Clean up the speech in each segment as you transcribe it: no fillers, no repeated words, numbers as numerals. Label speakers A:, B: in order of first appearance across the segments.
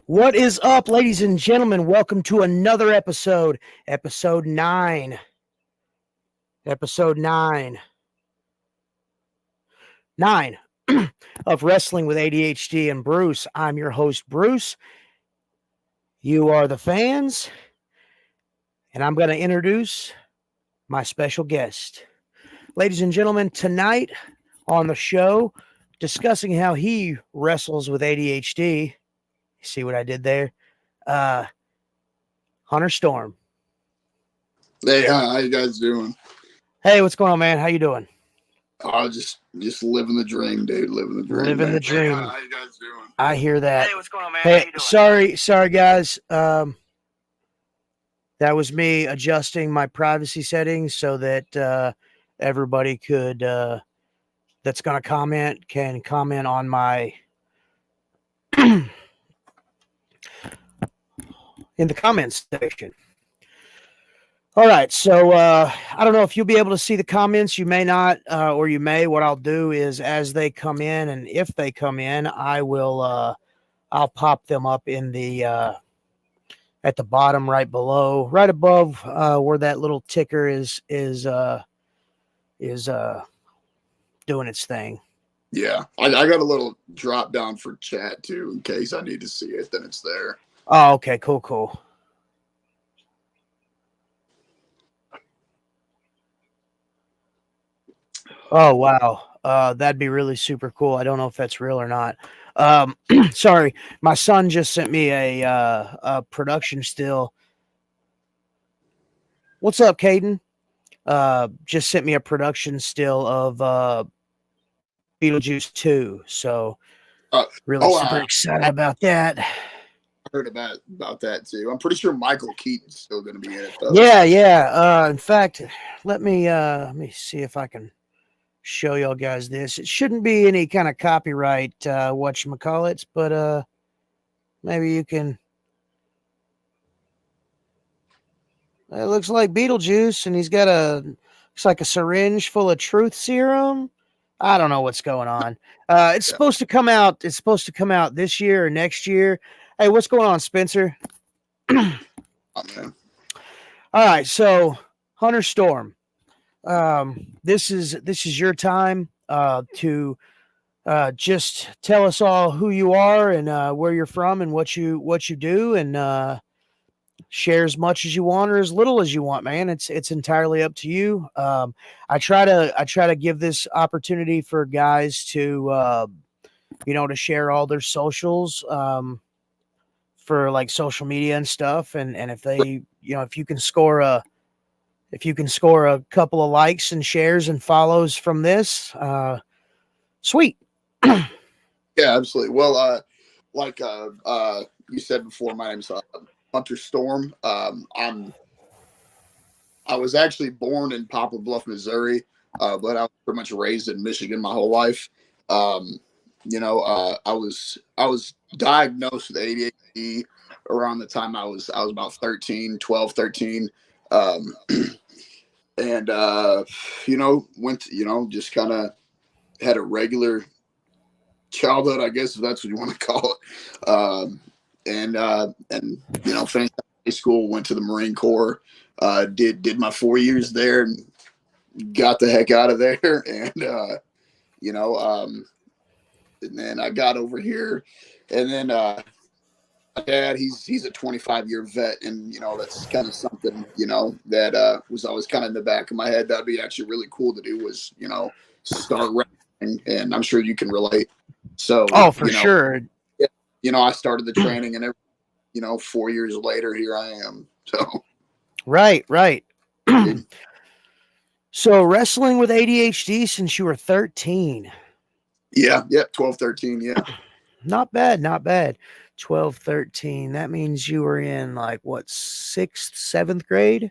A: What is up, ladies and gentlemen? Welcome to another episode, episode 9. Episode 9. 9 of Wrestling with ADHD and Bruce. I'm your host, Bruce. You are the fans, and I'm going to introduce my special guest. Ladies and gentlemen, tonight on the show, discussing how he wrestles with ADHD. You see what I did there? Hunter Storm.
B: Hey, how you guys doing?
A: Hey, what's going on, man? How you doing?
B: Oh, just living the dream, dude. Living the dream.
A: Living the dream.
B: Hey, how you guys doing?
A: I hear that.
C: Hey, what's going on, man?
A: Hey, sorry, guys. That was me adjusting my privacy settings so that everybody could that's going to comment can comment on my in the comments section. All right, so I don't know if you'll be able to see the comments. You may not, or you may. What I'll do is, as they come in, and if they come in, I will. I'll pop them up in the at the bottom, right below, right above where that little ticker is doing its thing.
B: Yeah, I got a little drop down for chat too, in case I need to see it. Then it's there.
A: Oh, okay, cool. Oh, wow. That'd be really super cool. I don't know if that's real or not. Sorry, my son just sent me a production still. What's up, Caden? Just sent me a production still of Beetlejuice 2. So really super excited about that.
B: I heard about that too. I'm pretty sure Michael Keaton's still going to be in it, though.
A: Yeah. In fact, let me see if I can show y'all guys this. It shouldn't be any kind of copyright whatchamacallits, but maybe you can. It looks like Beetlejuice, and he's got looks like a syringe full of truth serum. I don't know what's going on. It's supposed to come out. It's supposed to come out this year or next year. Hey, what's going on, Spencer?
B: Oh, man.
A: All right, so Hunter Storm. This is your time to just tell us all who you are and where you're from and what you do, and share as much as you want or as little as you want, man. It's entirely up to you. I try to give this opportunity for guys to to share all their socials for like social media and stuff, and if they if you can score a couple of likes and shares and follows from this, sweet.
B: Yeah, absolutely. Well, like you said before, my name's Hunter Storm. I was actually born in Poplar Bluff, Missouri, but I was pretty much raised in Michigan my whole life. I was diagnosed with ADHD around the time I was about 12, 13. And went to, just kind of had a regular childhood, I guess, if that's what you want to call it. And finished high school, went to the Marine Corps, did my 4 years there and got the heck out of there. And and then I got over here, and then my dad, he's a 25-year vet, and that's kind of something that was always kind of in the back of my head. That'd be actually really cool to do, was start wrestling, and I'm sure you can relate. So
A: for sure.
B: I started the training, and 4 years later, here I am. So
A: right. So wrestling with ADHD since you were 13.
B: Yeah, 12, 13, yeah.
A: Not bad. 12, 13. That means you were in like what, 6th, 7th grade?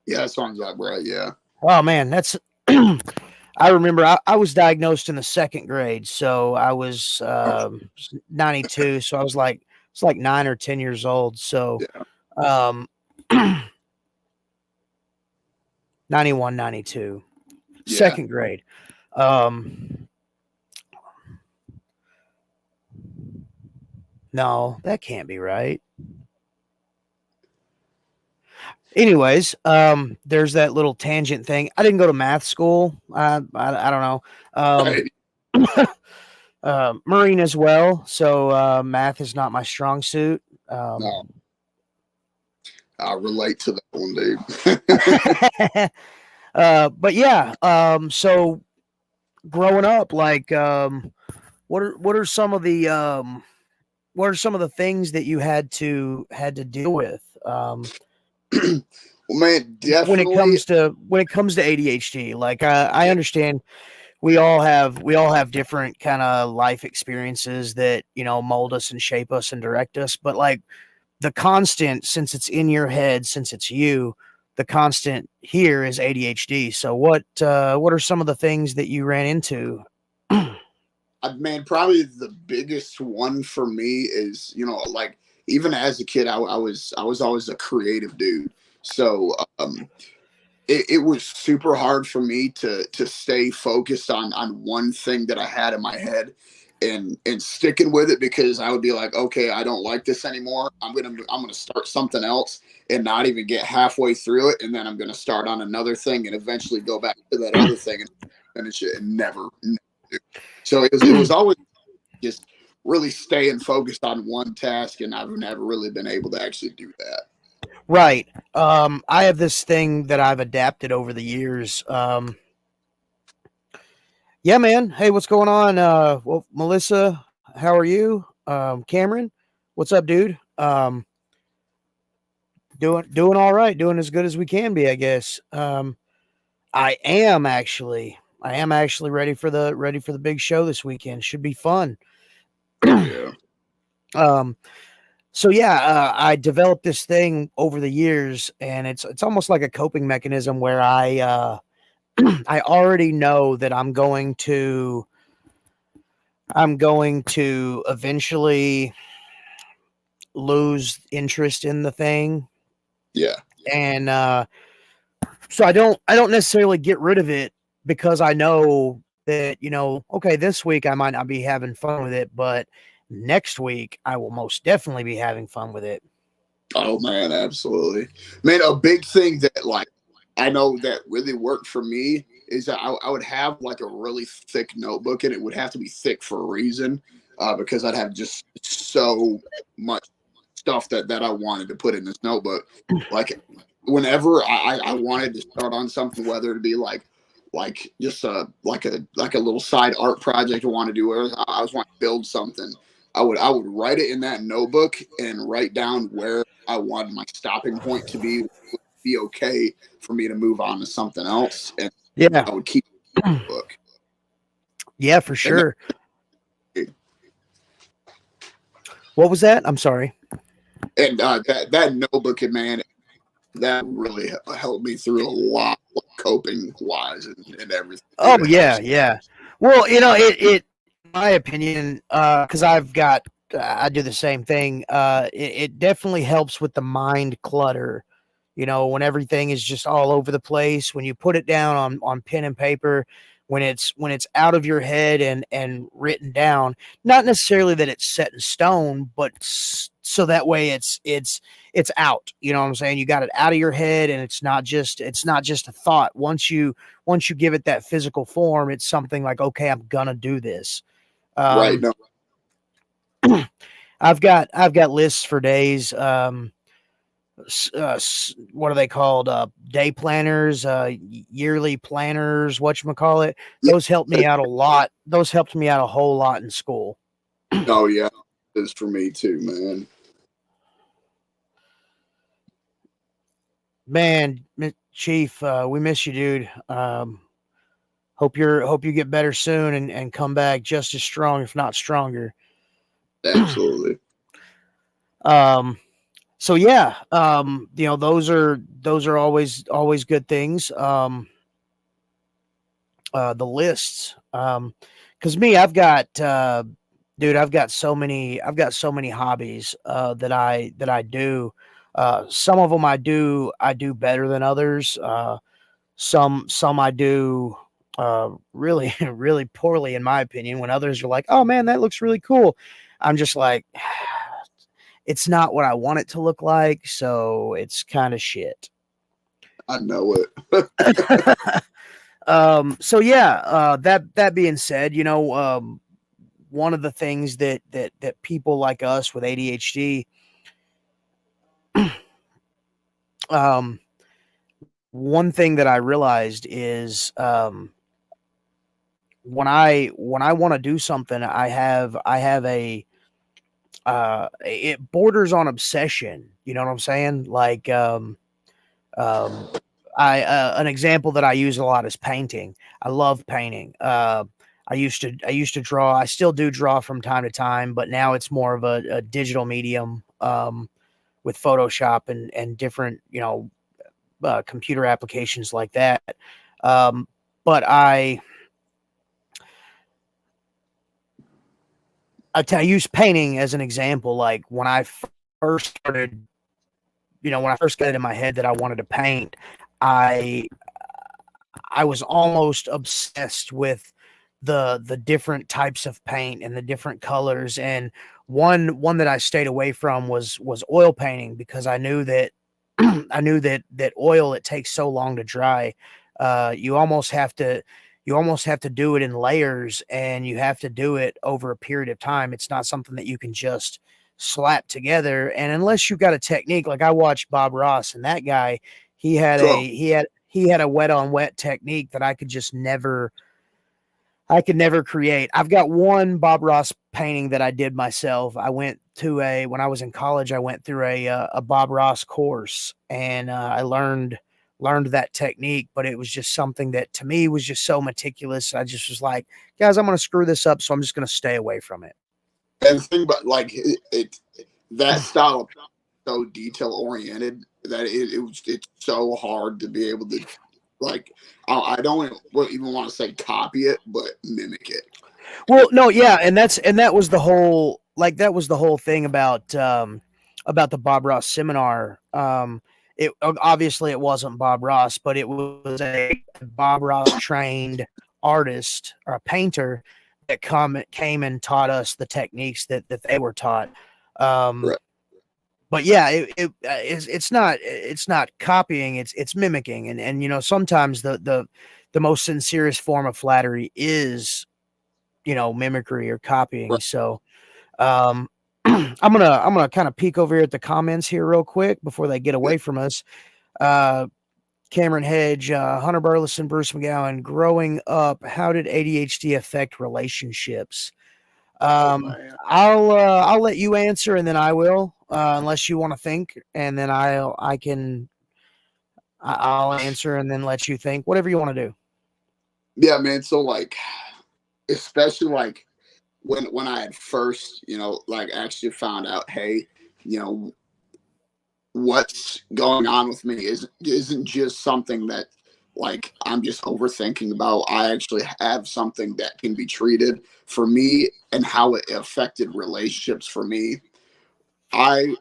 B: Yeah, that sounds like right, yeah.
A: Oh man, that's I remember I was diagnosed in the 2nd grade, so I was 92, so I was like 9 or 10 years old. So 91, 92.
B: Yeah.
A: 2nd grade. No, that can't be right. Anyways, there's that little tangent thing. I didn't go to math school. I don't know.
B: Right?
A: Marine as well, so math is not my strong suit.
B: No, I relate to that one, dude.
A: But yeah, so growing up, like, what are some of the what are some of the things that you had to deal with
B: Well, man,
A: when it
B: definitely.
A: comes to ADHD? Like, I understand we all have different kind of life experiences that mold us and shape us and direct us, but like the constant, since it's in your head, since it's you, the constant here is ADHD. So what are some of the things that you ran into?
B: Man, probably the biggest one for me is, like even as a kid, I was always a creative dude. So it was super hard for me to stay focused on one thing that I had in my head and sticking with it, because I would be like, okay, I don't like this anymore. I'm gonna start something else and not even get halfway through it, and then I'm gonna start on another thing and eventually go back to that other thing and finish it and never do. So it was always just really staying focused on one task, and I've never really been able to actually do that.
A: Right. I have this thing that I've adapted over the years. Yeah, man. Hey, what's going on? Well, Melissa, how are you? Cameron, what's up, dude? Doing all right, doing as good as we can be, I guess. I am actually ready for the big show this weekend. Should be fun.
B: Oh yeah.
A: Um, so yeah, I developed this thing over the years, and it's almost like a coping mechanism where I already know that I'm going to eventually lose interest in the thing,
B: Yeah.
A: and so I don't necessarily get rid of it, because I know that okay, this week I might not be having fun with it, but next week I will most definitely be having fun with it.
B: Oh man, absolutely. Man, a big thing that like I know that really worked for me is that I would have like a really thick notebook, and it would have to be thick for a reason, because I'd have just so much stuff that I wanted to put in this notebook. Like whenever I wanted to start on something, whether it be like just a little side art project I want to do, or I was wanting to build something, I would write it in that notebook and write down where I wanted my stopping point to be okay for me to move on to something else, and
A: Yeah.
B: I would keep the book.
A: Yeah, for
B: And
A: sure. What was that? I'm sorry.
B: that notebook, and man, that really helped me through a lot, coping wise and everything.
A: Oh
B: It
A: yeah,
B: helps.
A: yeah. Well, in my opinion, because I do the same thing. It definitely helps with the mind clutter. When everything is just all over the place, when you put it down on pen and paper, when it's out of your head and written down, not necessarily that it's set in stone, but so that way it's out. You know what I'm saying? You got it out of your head, and it's not just a thought. Once you give it that physical form, it's something like, okay, I'm gonna do this.
B: Right.
A: Um,
B: No.
A: I've got lists for days. What are they called? Day planners, yearly planners, whatchamacallit.
B: Yeah.
A: Those helped me out a lot. Those helped me out a whole lot in school.
B: Oh yeah. It's for me too, man.
A: Man, Chief, we miss you, dude. Hope you get better soon and come back just as strong, if not stronger.
B: Absolutely.
A: Um, so yeah, those are always good things. The lists, because me, I've got so many hobbies that I do. Some of them I do better than others. Some I do really really poorly, in my opinion. When others are like, oh man, that looks really cool, I'm just like, it's not what I want it to look like, so it's kind of shit.
B: I know it.
A: So yeah, that being said, one of the things that people like us with ADHD, um, one thing that I realized is, when I want to do something, I have a it borders on obsession. You know what I'm saying? Like, um, I an example that I use a lot is painting. I love painting. I used to draw. I still do draw from time to time, but now it's more of a digital medium, with Photoshop and different, computer applications like that. Um, but I use painting as an example. Like when I first started, when I first got it in my head that I wanted to paint, I I was almost obsessed with the different types of paint and the different colors. And one that I stayed away from was oil painting, because I knew that I knew that oil, it takes so long to dry. You almost have to do it in layers, and you have to do it over a period of time. It's not something that you can just slap together. And unless you've got a technique, like I watched Bob Ross, and that guy, he had
B: Cool.
A: a he had a wet on wet technique that I could never create. I've got one Bob Ross painting that I did myself. When I was in college, I went through a Bob Ross course, and I learned that technique. But it was just something that to me was just so meticulous. I just was like, guys, I'm going to screw this up, so I'm just going to stay away from it.
B: And the thing about like that style of so detail oriented that it's so hard to be able to, like, I don't even want to say copy it, but mimic it.
A: Well, no, yeah, and that was the whole thing about the Bob Ross seminar. It obviously it wasn't Bob Ross, but it was a Bob Ross trained artist or a painter that came and taught us the techniques that they were taught. Um,
B: Right.
A: but yeah, it's not copying, it's mimicking. And sometimes the most sincerest form of flattery is, mimicry or copying.
B: Right.
A: So, I'm gonna kind of peek over here at the comments here real quick before they get
B: Yeah.
A: away from us. Uh, Cameron Hedge, Hunter Burleson, Bruce McGowan. Growing up, how did ADHD affect relationships?
B: Oh
A: Um,
B: man.
A: I'll let you answer, and then I will, unless you want to think, and then I'll answer, and then let you think. Whatever you want to do.
B: Yeah, man. So like, especially like when I had first, like actually found out, hey, you know, what's going on with me isn't just something that like I'm just overthinking about. I actually have something that can be treated for me, and how it affected relationships for me. I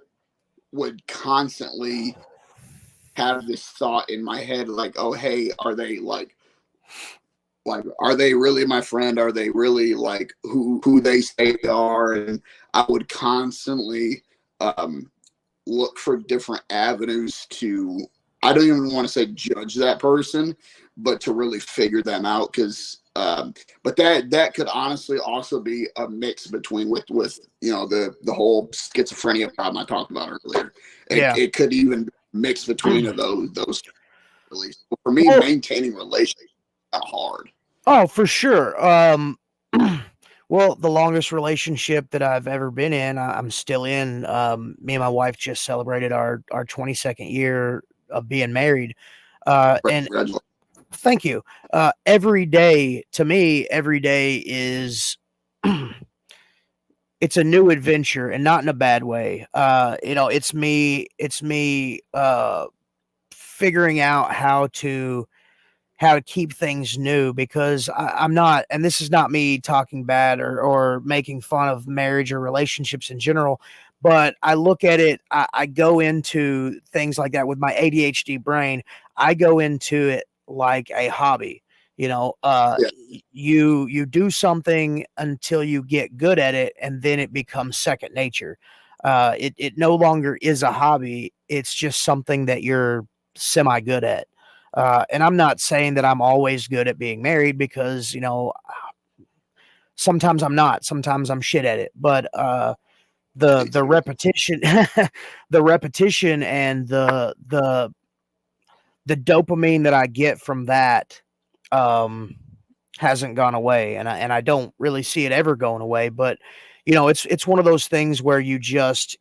B: would constantly have this thought in my head like, oh hey, are they like are they really my friend? Are they really like who they say they are? And I would constantly um look for different avenues to, I don't even want to say judge that person, but to really figure them out. Because but that could honestly also be a mix between with the whole schizophrenia problem I talked about earlier.
A: Yeah.
B: It could even mix between those really. For me,
A: Well,
B: maintaining relationships is kind of hard.
A: oh, for sure. Well, the longest relationship that I've ever been in, I'm still in. Me and my wife just celebrated our 22nd year of being married. And
B: Congratulations.
A: thank you. Every day, to me, every day is it's a new adventure, and not in a bad way. It's me figuring out how to keep things new, because I'm not, and this is not me talking bad or making fun of marriage or relationships in general, but I look at it, I go into things like that with my ADHD brain. I go into it like a hobby.
B: Yeah.
A: You do something until you get good at it, and then it becomes second nature. It no longer is a hobby. It's just something that you're semi good at. And I'm not saying that I'm always good at being married, because sometimes I'm not. Sometimes I'm shit at it. But the repetition, the repetition, and the dopamine that I get from that um, hasn't gone away, and I don't really see it ever going away. But it's one of those things where you just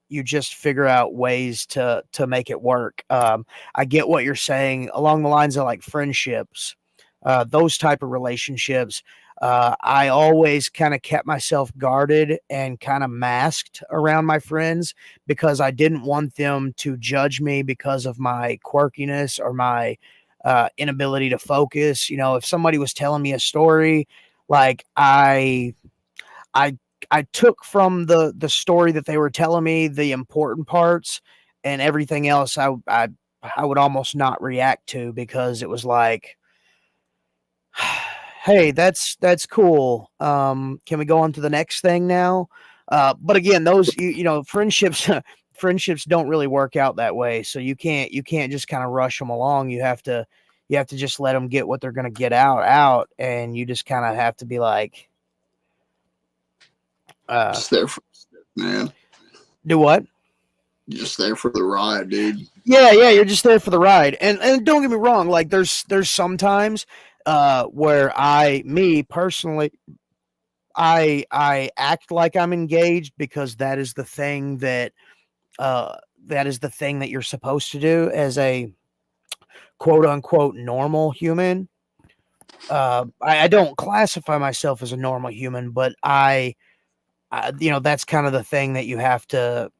A: figure out ways to make it work. I get what you're saying along the lines of like friendships, those type of relationships. I always kind of kept myself guarded and kind of masked around my friends, because I didn't want them to judge me because of my quirkiness or my inability to focus. If somebody was telling me a story, like I I took from the story that they were telling me the important parts, and everything else I would almost not react to, because it was like, hey, that's cool. Can we go on to the next thing now? But again, those friendships friendships don't really work out that way. So you can't just kind of rush them along. You have to just let them get what they're going to get out, and you just kind of have to be like,
B: Just there for man.
A: do what?
B: You're just there for the ride, dude.
A: Yeah, you're just there for the ride. And don't get me wrong, like there's sometimes where me personally, I act like I'm engaged, because that is the thing that you're supposed to do as a quote unquote normal human. I don't classify myself as a normal human, but that's kind of the thing that you have to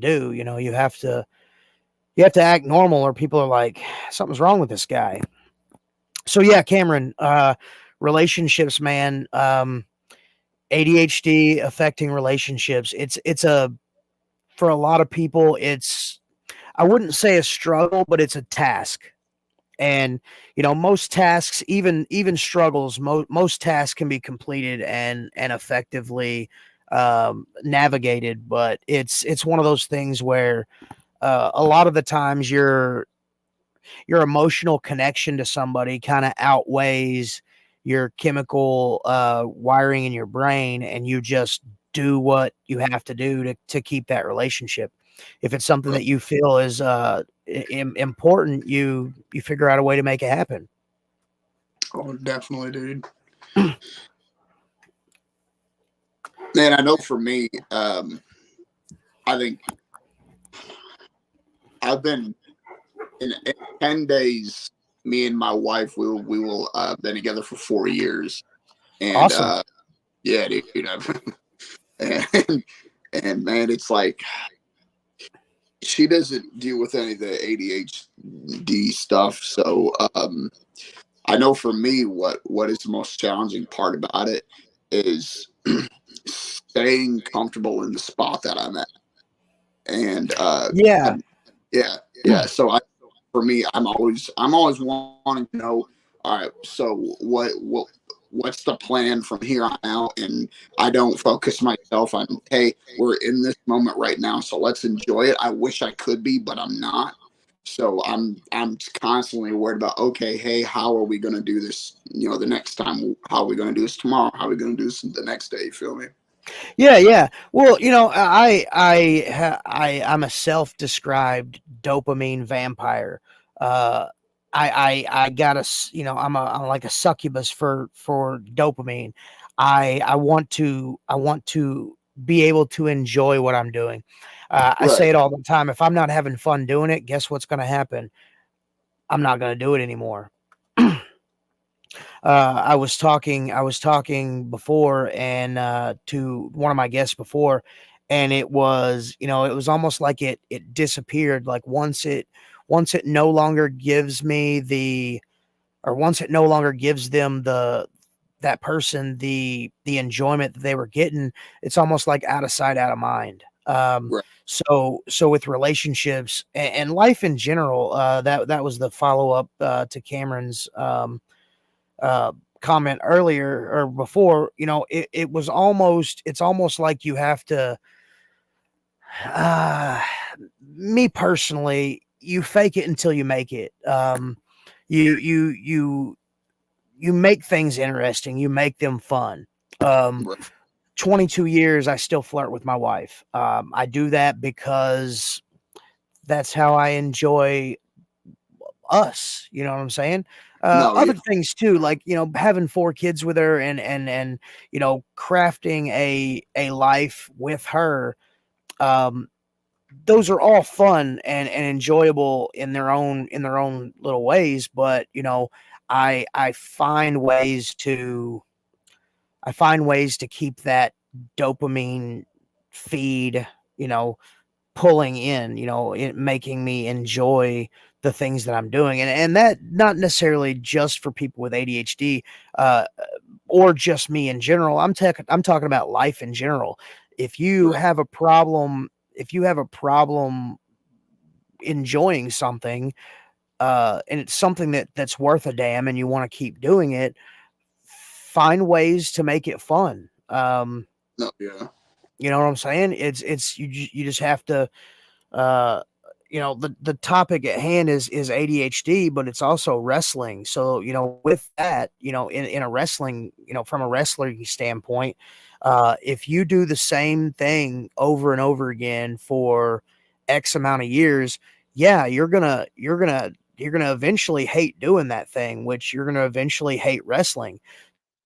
A: do. You have to act normal, or people are like, something's wrong with this guy. So yeah, Cameron, relationships, man. ADHD affecting relationships. It's for a lot of people, it's, I wouldn't say a struggle, but it's a task. And most tasks, even struggles, most tasks can be completed and effectively navigated. But it's one of those things where a lot of the times your emotional connection to somebody kind of outweighs your chemical wiring in your brain, and you just do what you have to do to keep that relationship. If it's something that you feel is important, you figure out a way to make it happen.
B: Oh, definitely, dude. Man, I know for me, I think I've been in 10 days. Me and my wife, we will been together for 4 years, and
A: Awesome.
B: yeah, dude. And, and man, it's like she doesn't deal with any of the ADHD stuff. So I know for me, what is the most challenging part about it is staying comfortable in the spot that I'm at. And
A: Yeah.
B: yeah. So for me, I'm always wanting to know. All right, so what's the plan from here on out? And I don't focus myself on, hey, we're in this moment right now, so let's enjoy it. I wish I could be, but I'm not. So I'm constantly worried about, okay, hey, how are we going to do this? The next time, how are we going to do this tomorrow? How are we going to do this the next day? You feel me?
A: Yeah. Well, I'm a self-described dopamine vampire. Uh, I got I'm like a succubus for dopamine. I want to be able to enjoy what I'm doing. I say
B: Right.
A: it all the time. If I'm not having fun doing it, guess what's going to happen? I'm not going to do it anymore. I was talking before, and to one of my guests before, and it was almost like it disappeared. Like once it no longer gives me the or once it no longer gives them that person the enjoyment that they were getting, it's almost like out of sight, out of mind.
B: Right.
A: So with relationships and life in general, that was the follow up to Cameron's uh, comment earlier or before. It's almost like you have to Uh, Me personally, you fake it until you make it. You you you you make things interesting. You make them fun. Um,
B: Right.
A: 22 years, I still flirt with my wife. I do that because that's how I enjoy us. You know what I'm saying?
B: No, yeah,
A: Other things too, like having 4 kids with her, and crafting a life with her. Um, those are all fun and enjoyable in their own little ways. But I find ways to keep that dopamine feed, you know, pulling in, it making me enjoy the things that I'm doing. And that not necessarily just for people with ADHD, uh, or just me in general. I'm talking about life in general. If you
B: right.
A: have a problem, if you have a problem enjoying something, and it's something that's worth a damn and you want to keep doing it, find ways to make it fun.
B: No, yeah,
A: You know what I'm saying? You just have to, uh the topic at hand is ADHD, but it's also wrestling. So with that, in a wrestling, from a wrestling standpoint, if you do the same thing over and over again for X amount of years, yeah, you're gonna eventually hate doing that thing, which you're gonna eventually hate wrestling.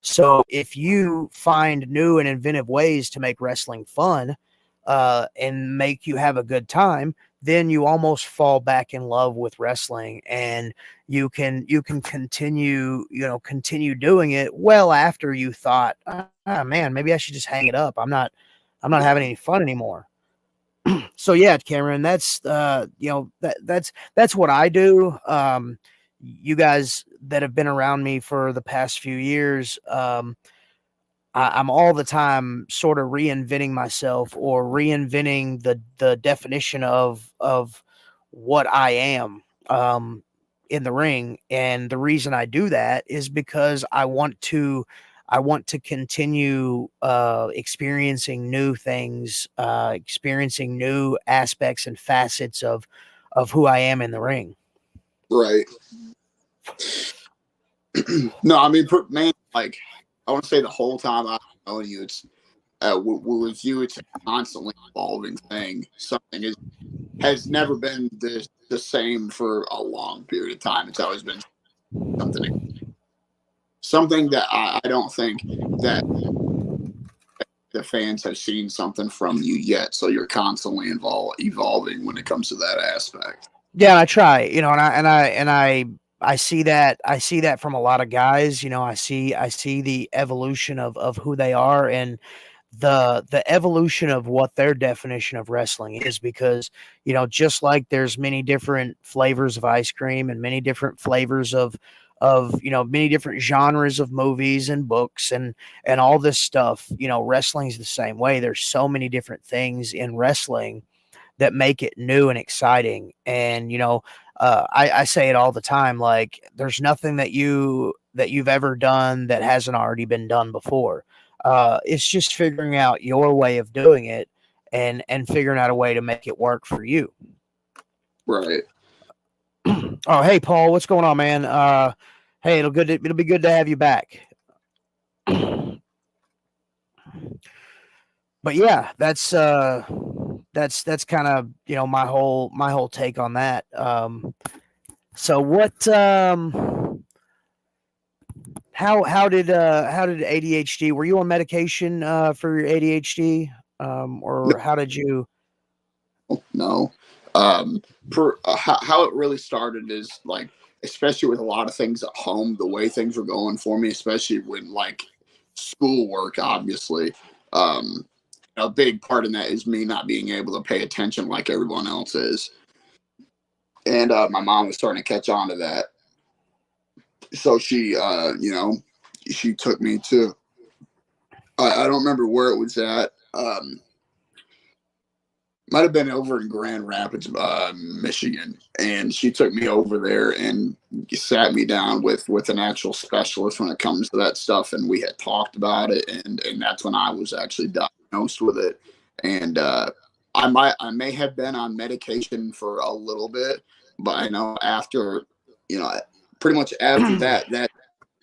A: So if you find new and inventive ways to make wrestling fun, and make you have a good time, then you almost fall back in love with wrestling, and you can continue doing it well after you thought, man, maybe I should just hang it up. I'm not having
B: right,
A: any fun anymore. So yeah, Cameron, that's what I do. You guys that have been around me for the past few years, I'm all the time sort of reinventing myself, or reinventing the definition of what I am, in the ring. And the reason I do that is because I want to continue experiencing new things, experiencing new aspects and facets of who I am in the ring.
B: right. No, I mean, man, like I want to say the whole time I've known you, it's with you, it's a constantly evolving thing. Something has never been the same for a long period of time. It's always been something something that I don't think that the fans have seen something from you yet. So you're constantly evolving when it comes to that aspect.
A: Yeah, I try, and I see that from a lot of guys. I see the evolution of who they are, and the evolution of what their definition of wrestling is. Because just like there's many different flavors of ice cream, and many different flavors of many different genres of movies and books, and all this stuff. Wrestling's the same way. There's so many different things in wrestling that make it new and exciting. And I say it all the time. Like, there's nothing that you've ever done that hasn't already been done before. It's just figuring out your way of doing it, and figuring out a way to make it work for you.
B: Right.
A: Oh, hey Paul, what's going on, man? Hey, it'll be good to have you back. But yeah, that's kind of my whole take on that. So what how did ADHD, were you on medication for your ADHD, or how did you?
B: No. How it really started is like, especially with a lot of things at home, the way things were going for me, especially when like schoolwork, obviously. Um, a big part in that is me not being able to pay attention like everyone else is. And my mom was starting to catch on to that. So she took me to, I don't remember where it was at. Might have been over in Grand Rapids, Michigan, and she took me over there and sat me down with an actual specialist when it comes to that stuff, and we had talked about it, and that's when I was actually diagnosed with it, and I may have been on medication for a little bit, but I know after, pretty much after that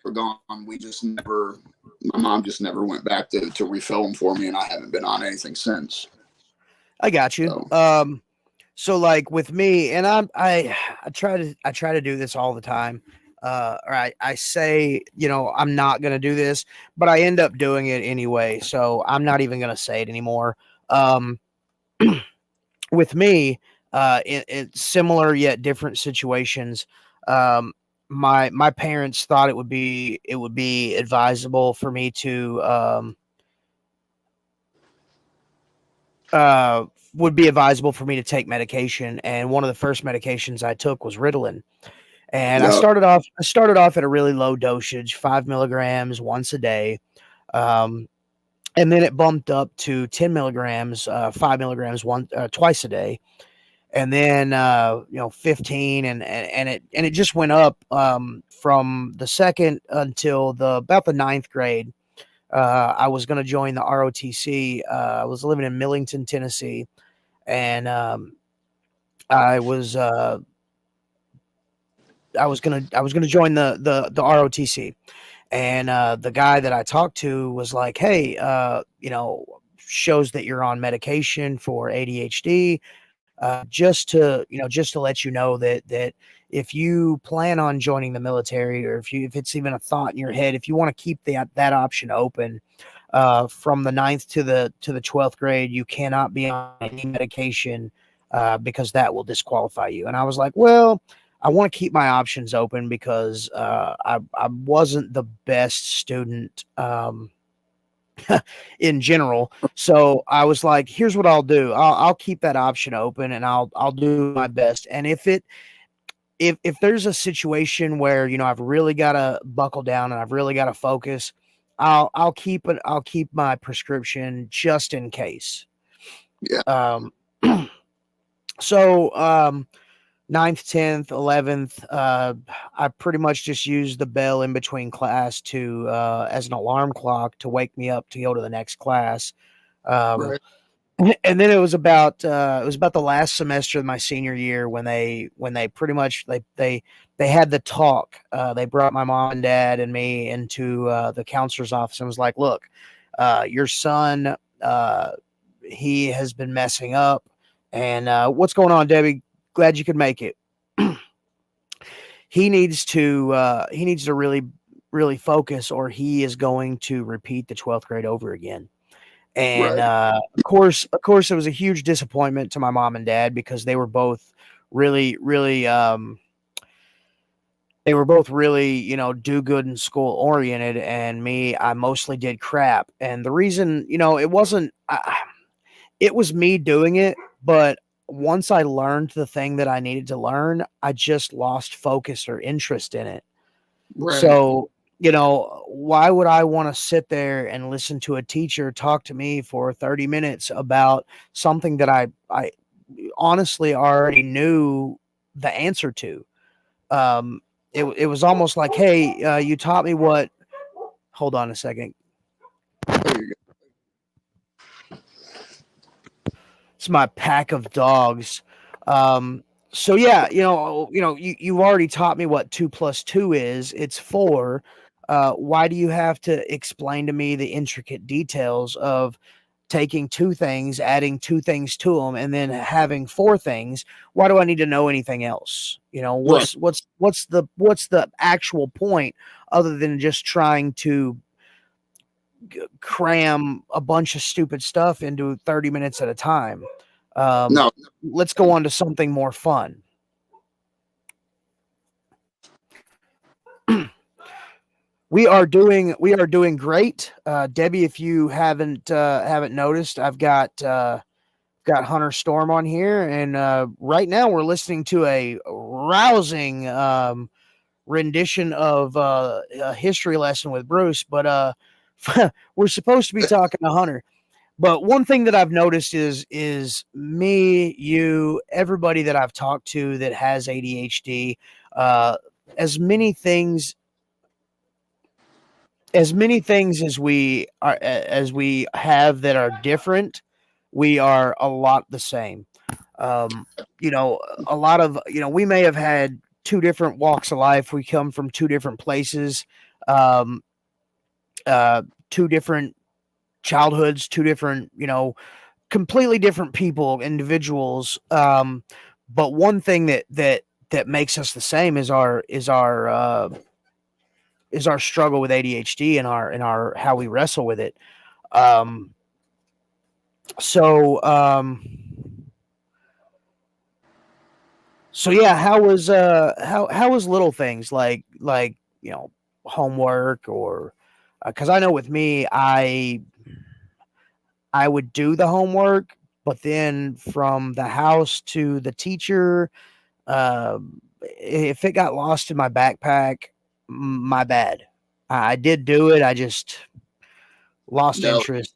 B: were gone, we just never, my mom just never went back to refill them for me, and I haven't been on anything since.
A: I got you. So like with me, and I try to do this all the time. Or I say, I'm not going to do this, but I end up doing it anyway. So I'm not even going to say it anymore. With me, in similar yet different situations, my parents thought it would be advisable for me to take medication, and one of the first medications I took was Ritalin. And I started off at a really low dosage, 5 milligrams once a day. And then it bumped up to 10 milligrams, 5 milligrams twice a day. And then, 15, and it just went up, from the second until about the ninth grade. I was going to join the ROTC. I was living in Millington, Tennessee, and I was gonna join the ROTC, and the guy that I talked to was like, "Hey, shows that you're on medication for ADHD. Just to let you know that if you plan on joining the military, or if it's even a thought in your head, if you want to keep that option open, from the ninth to the 12th grade, you cannot be on any medication, because that will disqualify you." And I was like, well, I want to keep my options open because I wasn't the best student, in general. So I was like, here's what I'll do. I'll keep that option open, and I'll do my best. And if there's a situation where, I've really got to buckle down and I've really got to focus, I'll keep my prescription just in case.
B: Yeah.
A: So, 9th, 10th, 11th, I pretty much just used the bell in between class to as an alarm clock to wake me up to go to the next class.
B: Right.
A: And then it was about the last semester of my senior year when they pretty much they had the talk. They brought my mom and dad and me into the counselor's office and was like, "Look, your son, he has been messing up, and what's going on, Debbie? Glad you could make it. He needs to really focus, or he is going to repeat the 12th grade over again." And
B: Right.
A: of course, it was a huge disappointment to my mom and dad because they were both really, really, do good in school oriented, and me, I mostly did crap. And the reason, it wasn't, it was me doing it, but once I learned the thing that I needed to learn, I just lost focus or interest in it.
B: Right.
A: So, why would I want to sit there and listen to a teacher talk to me for 30 minutes about something that I honestly already knew the answer to? It was almost like, hey, you taught me what. Hold on a second.
B: There you go.
A: It's my pack of dogs. So yeah, you've already taught me what 2 plus 2 is. It's 4. Why do you have to explain to me the intricate details of taking 2 things, adding 2 things to them, and then having 4 things? Why do I need to know anything else? What's the actual point other than just trying to cram a bunch of stupid stuff into 30 minutes at a time?
B: No.
A: Let's go on to something more fun. We are doing great, Debbie. If you haven't noticed, I've got Hunter Storm on here, and right now we're listening to a rousing rendition of a history lesson with Bruce. But we're supposed to be talking to Hunter. But one thing that I've noticed is me, you, everybody that I've talked to that has ADHD, as many things as we have that are different, we are a lot the same. Um, a lot of, we may have had two different walks of life. We come from two different places, um, two different childhoods, two different, completely different people, individuals. But one thing that makes us the same is our struggle with ADHD and our how we wrestle with it. Um, so so yeah, how was little things like homework or because I know with me I would do the homework, but then from the house to the teacher, if it got lost in my backpack, my bad. I did do it. I just lost
B: No,
A: interest.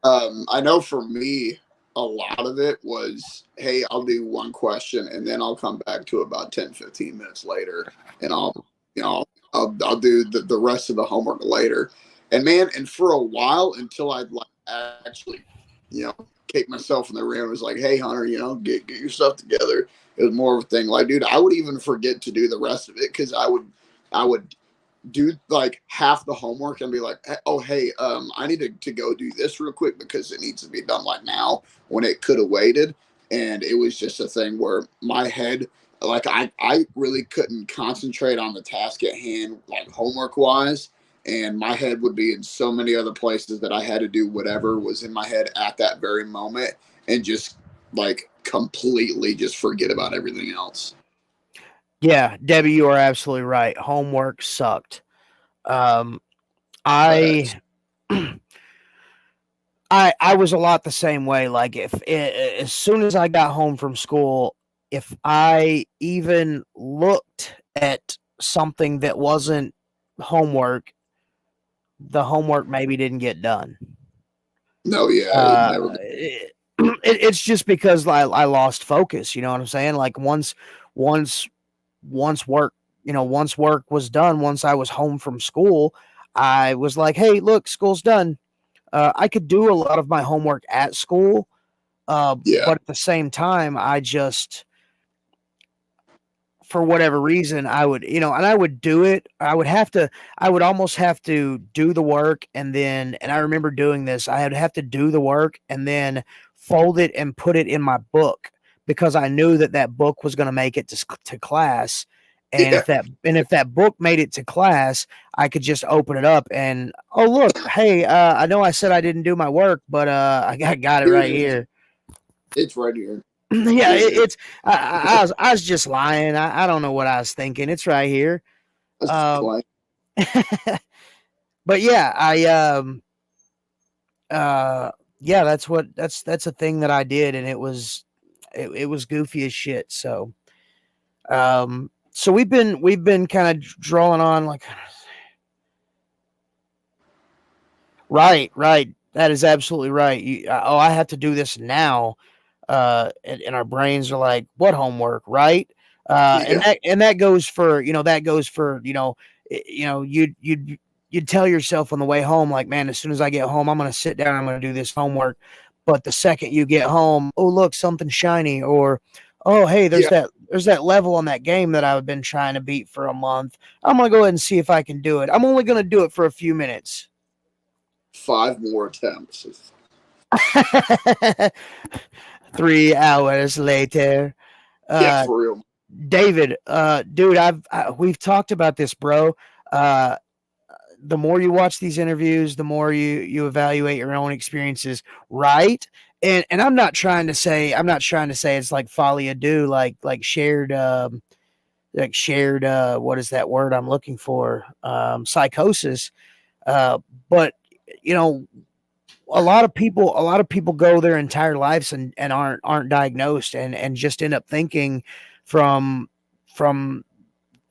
B: I know for me, a lot of it was, hey, I'll do one question and then I'll come back to it about 10, 15 minutes later and I'll do the rest of the homework later. And man, and for a while until I'd like actually, kick myself in the rear and was like, hey, Hunter, get your stuff together. It was more of a thing. Like, dude, I would even forget to do the rest of it because I would do like half the homework and be like, oh, hey, I need to go do this real quick because it needs to be done like now when it could have waited. And it was just a thing where my head, like I really couldn't concentrate on the task at hand, like homework wise. And my head would be in so many other places that I had to do whatever was in my head at that very moment and just like completely just forget about everything else.
A: Yeah, Debbie, you are absolutely right. Homework sucked. Um, I
B: Facts.
A: I was a lot the same way. Like if as soon as I got home from school, if I even looked at something that wasn't homework, the homework maybe didn't get done.
B: No, yeah, it
A: Uh,
B: never.
A: it's just because I lost focus. You know what I'm saying? Like once once work once work was done, once I was home from school, I was like, hey, look, school's done. I could do a lot of my homework at school,
B: Yeah,
A: but at the same time, I just, for whatever reason, I would, and I would do it. I would almost have to do the work. And I remember doing this, I would have to do the work and then fold it and put it in my book because I knew that book was going to make it to class. And
B: yeah.
A: if that book made it to class, I could just open it up and, oh look, hey, I know I said I didn't do my work, but I got it
B: Here
A: right
B: it is.
A: here.
B: It's right here.
A: Yeah,
B: Here it is.
A: it's I was just lying. I don't know what I was thinking. It's right here.
B: That's just
A: Um,
B: plain.
A: but yeah, uh yeah, that's a thing that I did, and it was goofy as shit. So we've been kind of drawing on like right. That is absolutely right. I have to do this now. And our brains are like, what homework, right? And
B: Yeah,
A: that goes for you'd tell yourself on the way home, like, man, as soon as I get home, I'm gonna sit down, I'm gonna do this homework. But the second you get home, oh look, something shiny, or oh hey,
B: yeah.
A: there's that level on that game that I've been trying to beat for a month. I'm gonna go ahead and see if I can do it. I'm only gonna do it for a few minutes.
B: 5 more attempts.
A: 3 hours later.
B: Yeah,
A: Uh,
B: for real.
A: David, dude, we've talked about this, bro. Uh, the more you watch these interviews, the more you evaluate your own experiences, right? And I'm not trying to say it's like folie à deux, like shared what is that word I'm looking for? Psychosis. But you know, a lot of people go their entire lives and aren't diagnosed and just end up thinking from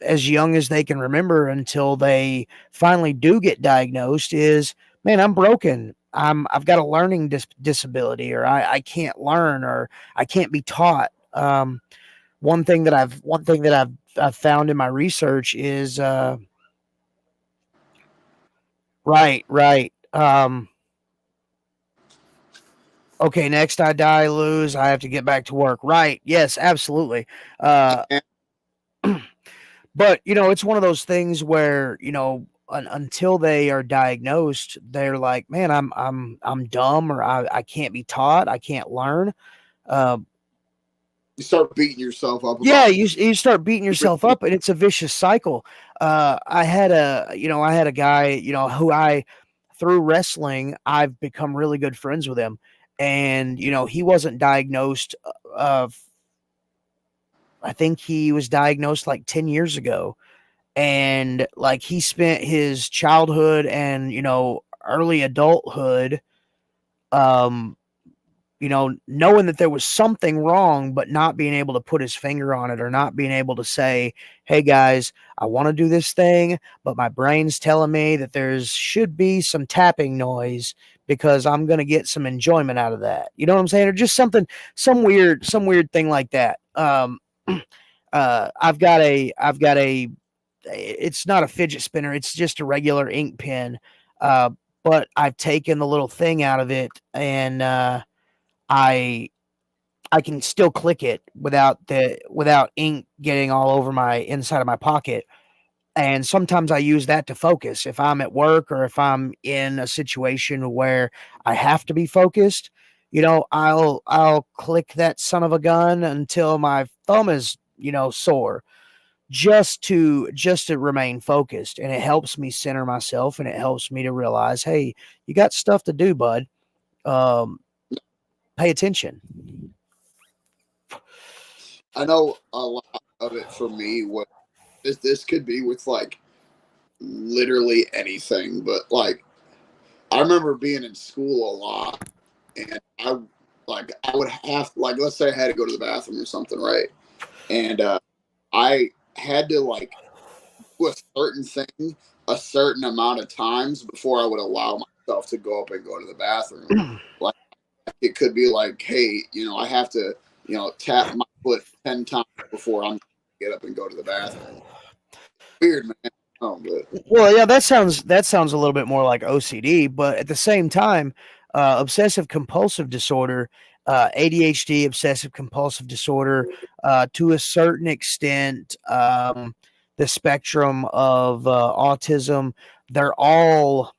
A: as young as they can remember until they finally do get diagnosed is, man, I'm broken. I've got a learning disability, or I can't learn, or I can't be taught. I've found in my research is right. Okay, next I die, lose, I have to get back to work. Right. Yes, absolutely. Uh,
B: And
A: but it's one of those things where, until they are diagnosed, they're like, man, I'm dumb, or I can't be taught. I can't learn. Uh,
B: you start beating yourself up
A: yeah,
B: about
A: you start beating yourself
B: it.
A: up, and it's a vicious cycle. I had a guy, who through wrestling, I've become really good friends with him, and he wasn't diagnosed. Uh, I think he was diagnosed like 10 years ago, and like he spent his childhood and early adulthood, um, knowing that there was something wrong, but not being able to put his finger on it, or not being able to say, hey guys, I want to do this thing, but my brain's telling me that there's should be some tapping noise because I'm going to get some enjoyment out of that. You know what I'm saying? Or just some weird thing like that. I've got a, it's not a fidget spinner. It's just a regular ink pen. Uh, but I've taken the little thing out of it, and, I I can still click it without ink getting all over my inside of my pocket. And sometimes I use that to focus. If I'm at work, or if I'm in a situation where I have to be focused, I'll click that son of a gun until my thumb is, sore, just to remain focused. And it helps me center myself, and it helps me to realize, hey, you got stuff to do, bud. Um, Pay attention.
B: I know a lot of it for me was this could be with like literally anything, but like I remember being in school a lot, and I would have, like, let's say I had to go to the bathroom or something, right? And I had to like do a certain thing a certain amount of times before I would allow myself to go up and go to the bathroom. Like it could be like, hey, I have to, tap my foot 10 times before I'm get up and go to the bathroom. Weird, man. Oh, but
A: Well, yeah, that sounds a little bit more like OCD, but at the same time, obsessive compulsive disorder, ADHD, obsessive compulsive disorder, to a certain extent, the spectrum of autism, they're all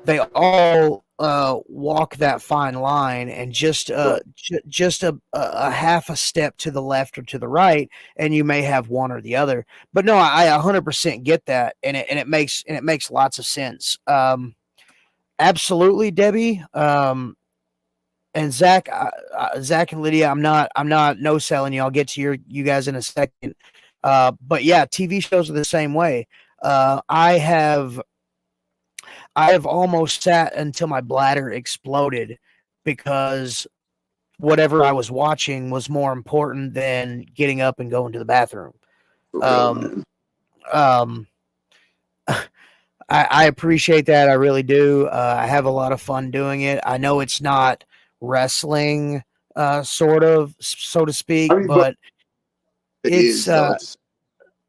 A: they all walk that fine line, and just
B: right.
A: just a half a step to the left or to the right, and you may have one or the other. But no, I 100% get that, and it makes lots of sense. Absolutely, Debbie. And Zach, Zach and Lydia, I'm not no selling you. I'll get to you guys in a second. But yeah, TV shows are the same way. I have almost sat until my bladder exploded because whatever I was watching was more important than getting up and going to the bathroom.
B: For real,
A: Um,
B: man.
A: um, I appreciate that. I really do. I have a lot of fun doing it. I know it's not wrestling, sort of, so to speak,
B: I mean, but
A: but
B: it
A: it's,
B: is though. It's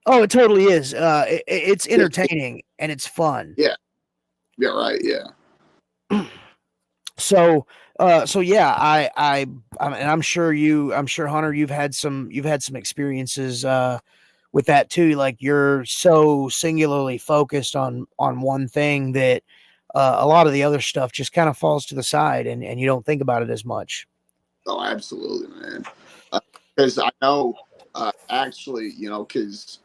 A: oh, it totally is. It's
B: yeah,
A: entertaining, and it's fun.
B: yeah, yeah, right, yeah.
A: So yeah, and I'm sure Hunter, you've had some experiences with that too. Like, you're so singularly focused on one thing that a lot of the other stuff just kind of falls to the side, and you don't think about it as much.
B: Oh, absolutely, man. Because I know, actually, because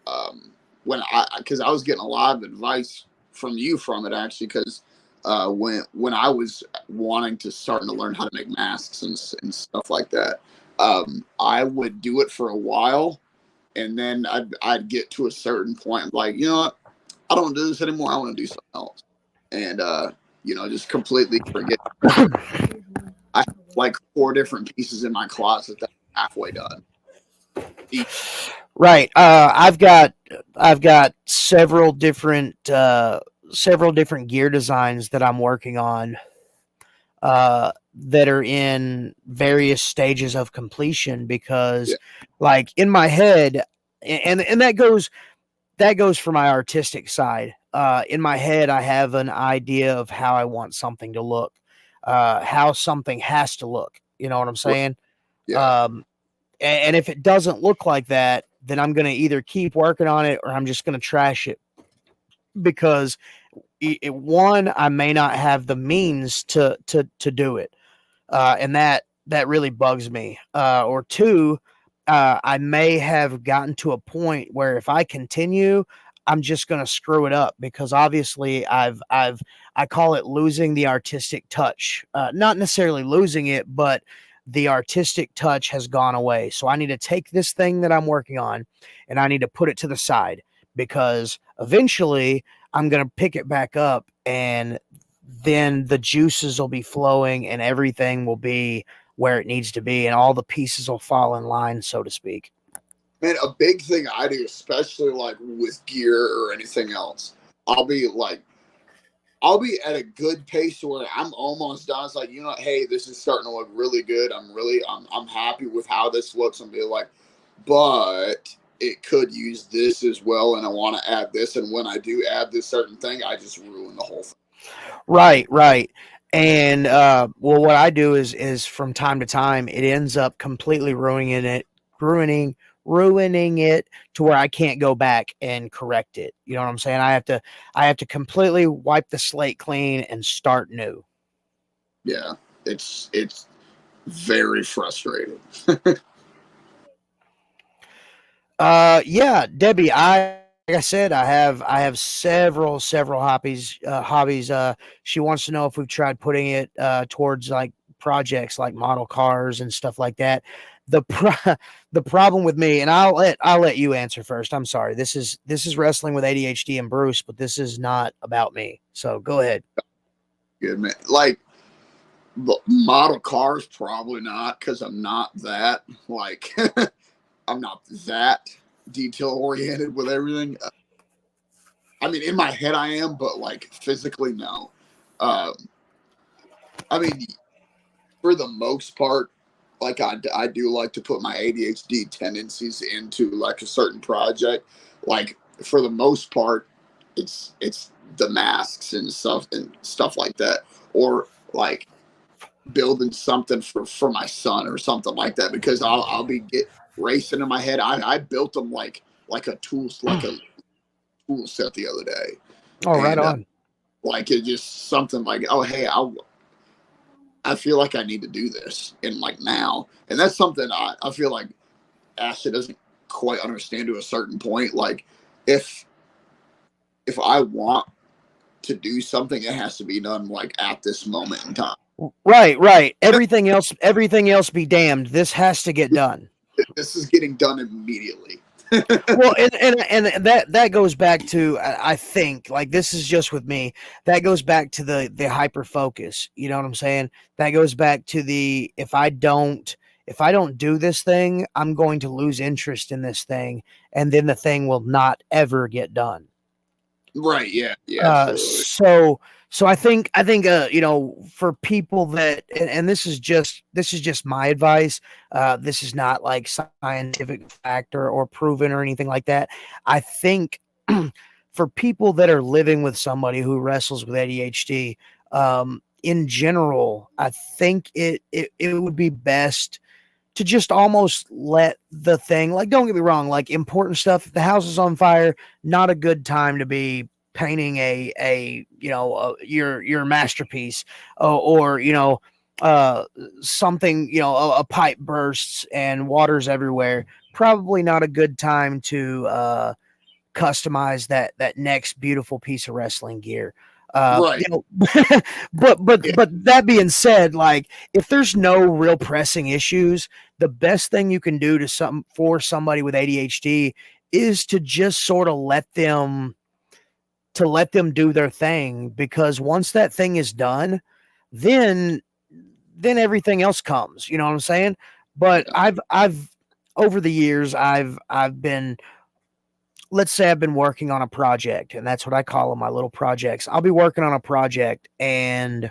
B: because I was getting a lot of advice from you from it actually, because when I was wanting to starting to learn how to make masks and stuff like that, I would do it for a while, and then I'd get to a certain point, like, you know what, I don't do this anymore. I want to do something else, and just completely forget. I have like 4 different pieces in my closet that I'm halfway done.
A: Right. I've got several different gear designs that I'm working on, that are in various stages of completion,
B: Yeah.
A: because, like, in my head, and that goes for my artistic side. In my head, I have an idea of how I want something to look. how something has to look. You know what I'm saying?
B: Yeah.
A: And if it doesn't look like that, then I'm going to either keep working on it or I'm just going to trash it because one, I may not have the means to do it, and that really bugs me. Or two, I may have gotten to a point where if I continue, I'm just going to screw it up because obviously I call it losing the artistic touch. Not necessarily losing it, but the artistic touch has gone away. So I need to take this thing that I'm working on and I need to put it to the side because eventually I'm going to pick it back up and then the juices will be flowing and everything will be where it needs to be and all the pieces will fall in line, so to speak.
B: Man, a big thing I do, especially like with gear or anything else, I'll be at a good pace where I'm almost done. It's like, hey, this is starting to look really good. I'm happy with how this looks. I'm being like, but it could use this as well, and I want to add this. And when I do add this certain thing, I just ruin the whole thing.
A: Right. And well, what I do is from time to time, it ends up completely ruining it to where I can't go back and correct it. You know what I'm saying? I have to completely wipe the slate clean and start new.
B: Yeah, it's very frustrating.
A: Yeah, Debbie, like I said, I have several hobbies. She wants to know if we've tried putting it towards like projects like model cars and stuff like that. The problem with me, and I'll let you answer first. I'm sorry. This is Wrestling with ADHD and Bruce, but this is not about me. So go ahead.
B: Good man. Like model cars, probably not, because I'm not that like I'm not that detail oriented with everything. I mean, in my head I am, but like physically, no. I mean, for the most part, like I do like to put my ADHD tendencies into like a certain project. Like for the most part, it's the masks and stuff like that, or like building something for my son or something like that. Because I'll be racing in my head. I built them like a tool set the other day.
A: Oh, right
B: And
A: on.
B: like it just something like, oh hey, I feel like I need to do this in like now. And that's something I feel like Ashley doesn't quite understand to a certain point. Like if I want to do something, it has to be done like at this moment in time.
A: Right. Everything else be damned. This has to get done.
B: This is getting done immediately.
A: Well, and that goes back to I think like this is just with me. That goes back to the hyper focus. You know what I'm saying? That goes back to the if I don't do this thing, I'm going to lose interest in this thing, and then the thing will not ever get done.
B: Right. Yeah. Absolutely.
A: So I think for people that and this is just my advice. This is not like scientific fact or proven or anything like that. I think for people that are living with somebody who wrestles with ADHD, in general, I think it would be best to just almost let the thing, like, don't get me wrong, like important stuff. If the house is on fire, not a good time to be painting your masterpiece, or something, a pipe bursts and water's everywhere. Probably not a good time to customize that next beautiful piece of wrestling gear.
B: Right.
A: But that being said, like if there's no real pressing issues, the best thing you can do for somebody with ADHD is to just sort of let them do their thing, because once that thing is done, then everything else comes. You know what I'm saying? But I've over the years, I've been, let's say I've been working on a project, and that's what I call them, my little projects. I'll be working on a project and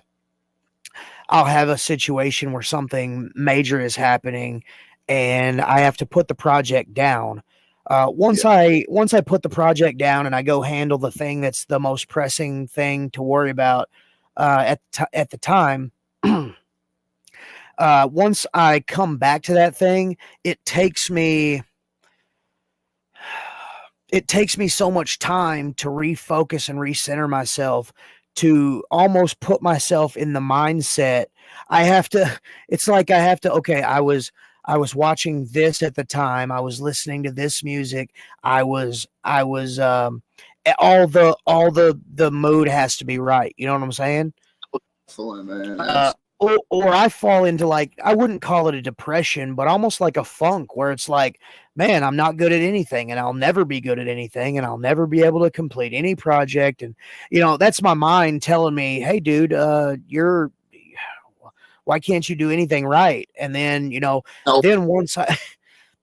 A: I'll have a situation where something major is happening and I have to put the project down. Once I put the project down and I go handle the thing that's the most pressing thing to worry about at the time, Once I come back to that thing, it takes me so much time to refocus and recenter myself, to almost put myself in the mindset. I have to, it's like I have to, okay, I was watching this at the time. I was listening to this music. I was, all the mood has to be right. You know what I'm saying?
B: Excellent, man.
A: Or I fall into, like, I wouldn't call it a depression, but almost like a funk where it's like, man, I'm not good at anything and I'll never be good at anything and I'll never be able to complete any project. And, that's my mind telling me, hey, dude, why can't you do anything right? And then,
B: Nope.
A: then once I,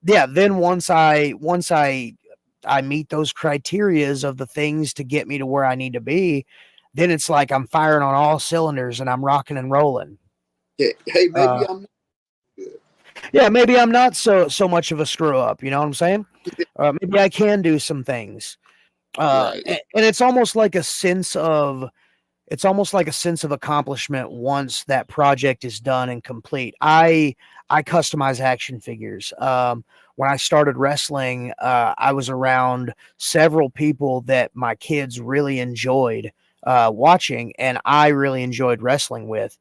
A: yeah, then once I meet those criterias of the things to get me to where I need to be, then it's like I'm firing on all cylinders and I'm rocking and rolling.
B: Hey, maybe
A: Uh,
B: I'm not good.
A: yeah, maybe I'm not so much of a screw up. You know what I'm saying? Maybe I can do some things.
B: Right.
A: And it's almost like a sense of accomplishment once that project is done and complete. I customize action figures. When I started wrestling, I was around several people that my kids really enjoyed watching, and I really enjoyed wrestling with.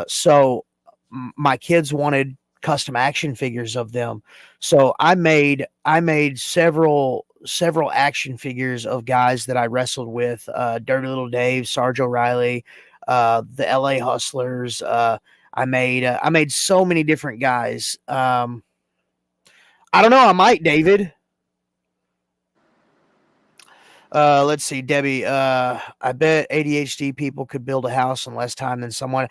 A: So my kids wanted custom action figures of them, so I made several action figures of guys that I wrestled with, Dirty Little Dave, Sarge O'Reilly, the LA Hustlers. I made so many different guys. I don't know. I might, David. Let's see, Debbie. I bet ADHD people could build a house in less time than someone.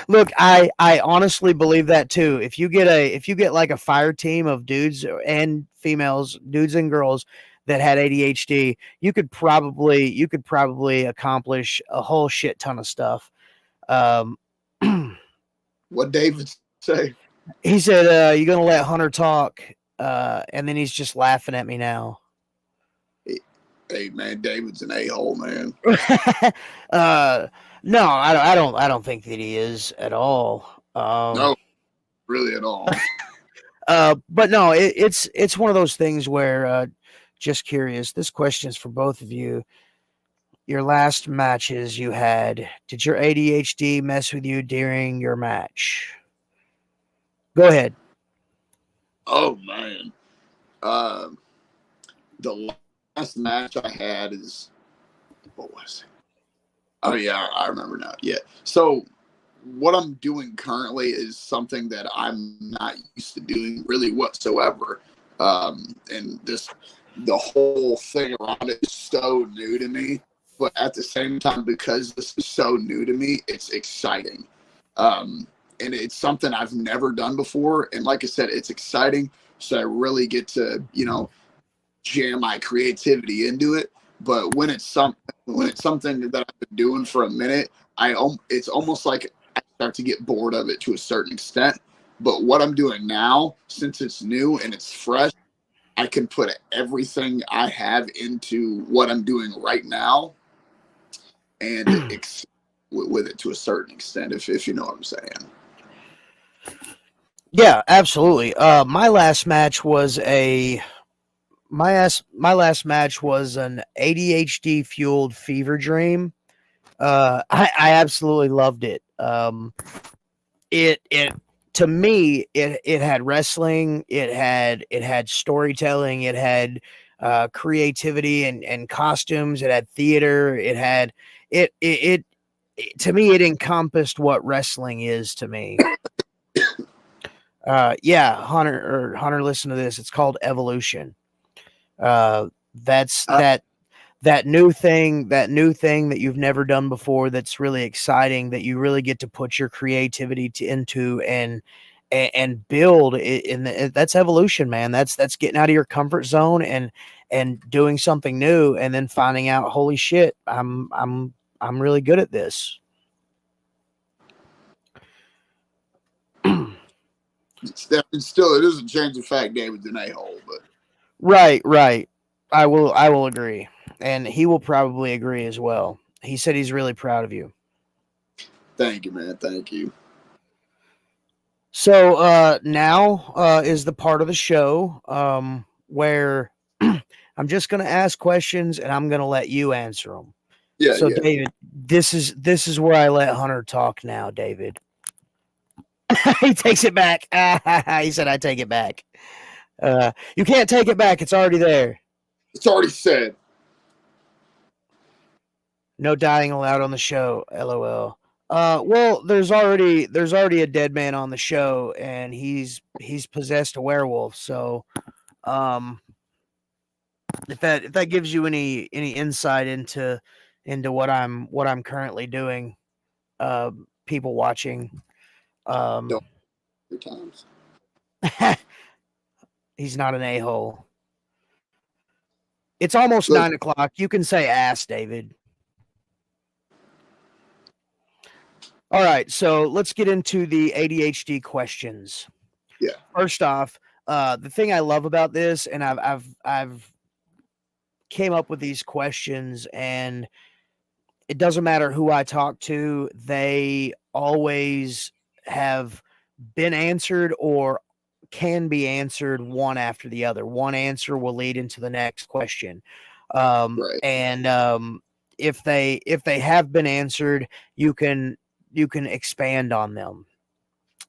A: Look, I honestly believe that too. If you get like a fire team of dudes and females, dudes and girls that had ADHD, you could probably accomplish a whole shit ton of stuff. Um,
B: What David say?
A: he said, "You're gonna let Hunter talk," and then he's just laughing at me now.
B: Hey, man, David's an a-hole, man.
A: uh, no, I don't think that he is at all.
B: No, really at all.
A: But no, it's one of those things where, just curious. This question is for both of you. Your last matches you had, did your ADHD mess with you during your match? Go ahead.
B: Oh, man. The last match I had is, what was it? Oh, yeah, I remember now. Yeah. So what I'm doing currently is something that I'm not used to doing really whatsoever. And the whole thing around it is so new to me. But at the same time, because this is so new to me, it's exciting. And it's something I've never done before. And like I said, it's exciting. So I really get to, jam my creativity into it. But when it's something that I've been doing for a minute, it's almost like I start to get bored of it to a certain extent. But what I'm doing now, since it's new and it's fresh, I can put everything I have into what I'm doing right now, and with it to a certain extent, if you know what I'm saying.
A: Yeah, absolutely. My last match was an ADHD fueled fever dream. I absolutely loved it. It to me, it had wrestling, it had storytelling, it had creativity and costumes, it had theater, it to me, it encompassed what wrestling is to me. Yeah, Hunter, listen to this. It's called Evolution. That's
B: Uh,
A: that new thing that you've never done before, that's really exciting, that you really get to put your creativity into and build it, that's evolution, man. That's getting out of your comfort zone and doing something new, and then finding out, holy shit, I'm really good at this.
B: it is a change of fact. David's an a-hole, but
A: Right. I will agree. And he will probably agree as well. He said he's really proud of you.
B: Thank you, man. Thank you.
A: So now is the part of the show where I'm just going to ask questions and I'm going to let you answer them.
B: Yeah,
A: So
B: yeah.
A: David, this is where I let Hunter talk now, David. He takes it back. He said I take it back. You can't take it back. It's already there.
B: It's already said.
A: No dying allowed on the show. LOL. Well, there's already a dead man on the show, and he's possessed a werewolf. So, if that gives you any insight into what I'm currently doing, people watching,
B: Don't 3 times.
A: he's not an a-hole. It's almost
B: Look,
A: 9:00. You can say ass, David. All right, so let's get into the ADHD questions.
B: yeah.
A: First off, the thing I love about this, and I've came up with these questions, and it doesn't matter who I talk to, they always have been answered or can be answered one after the other. One answer will lead into the next question.
B: Right.
A: And if they have been answered, you can expand on them.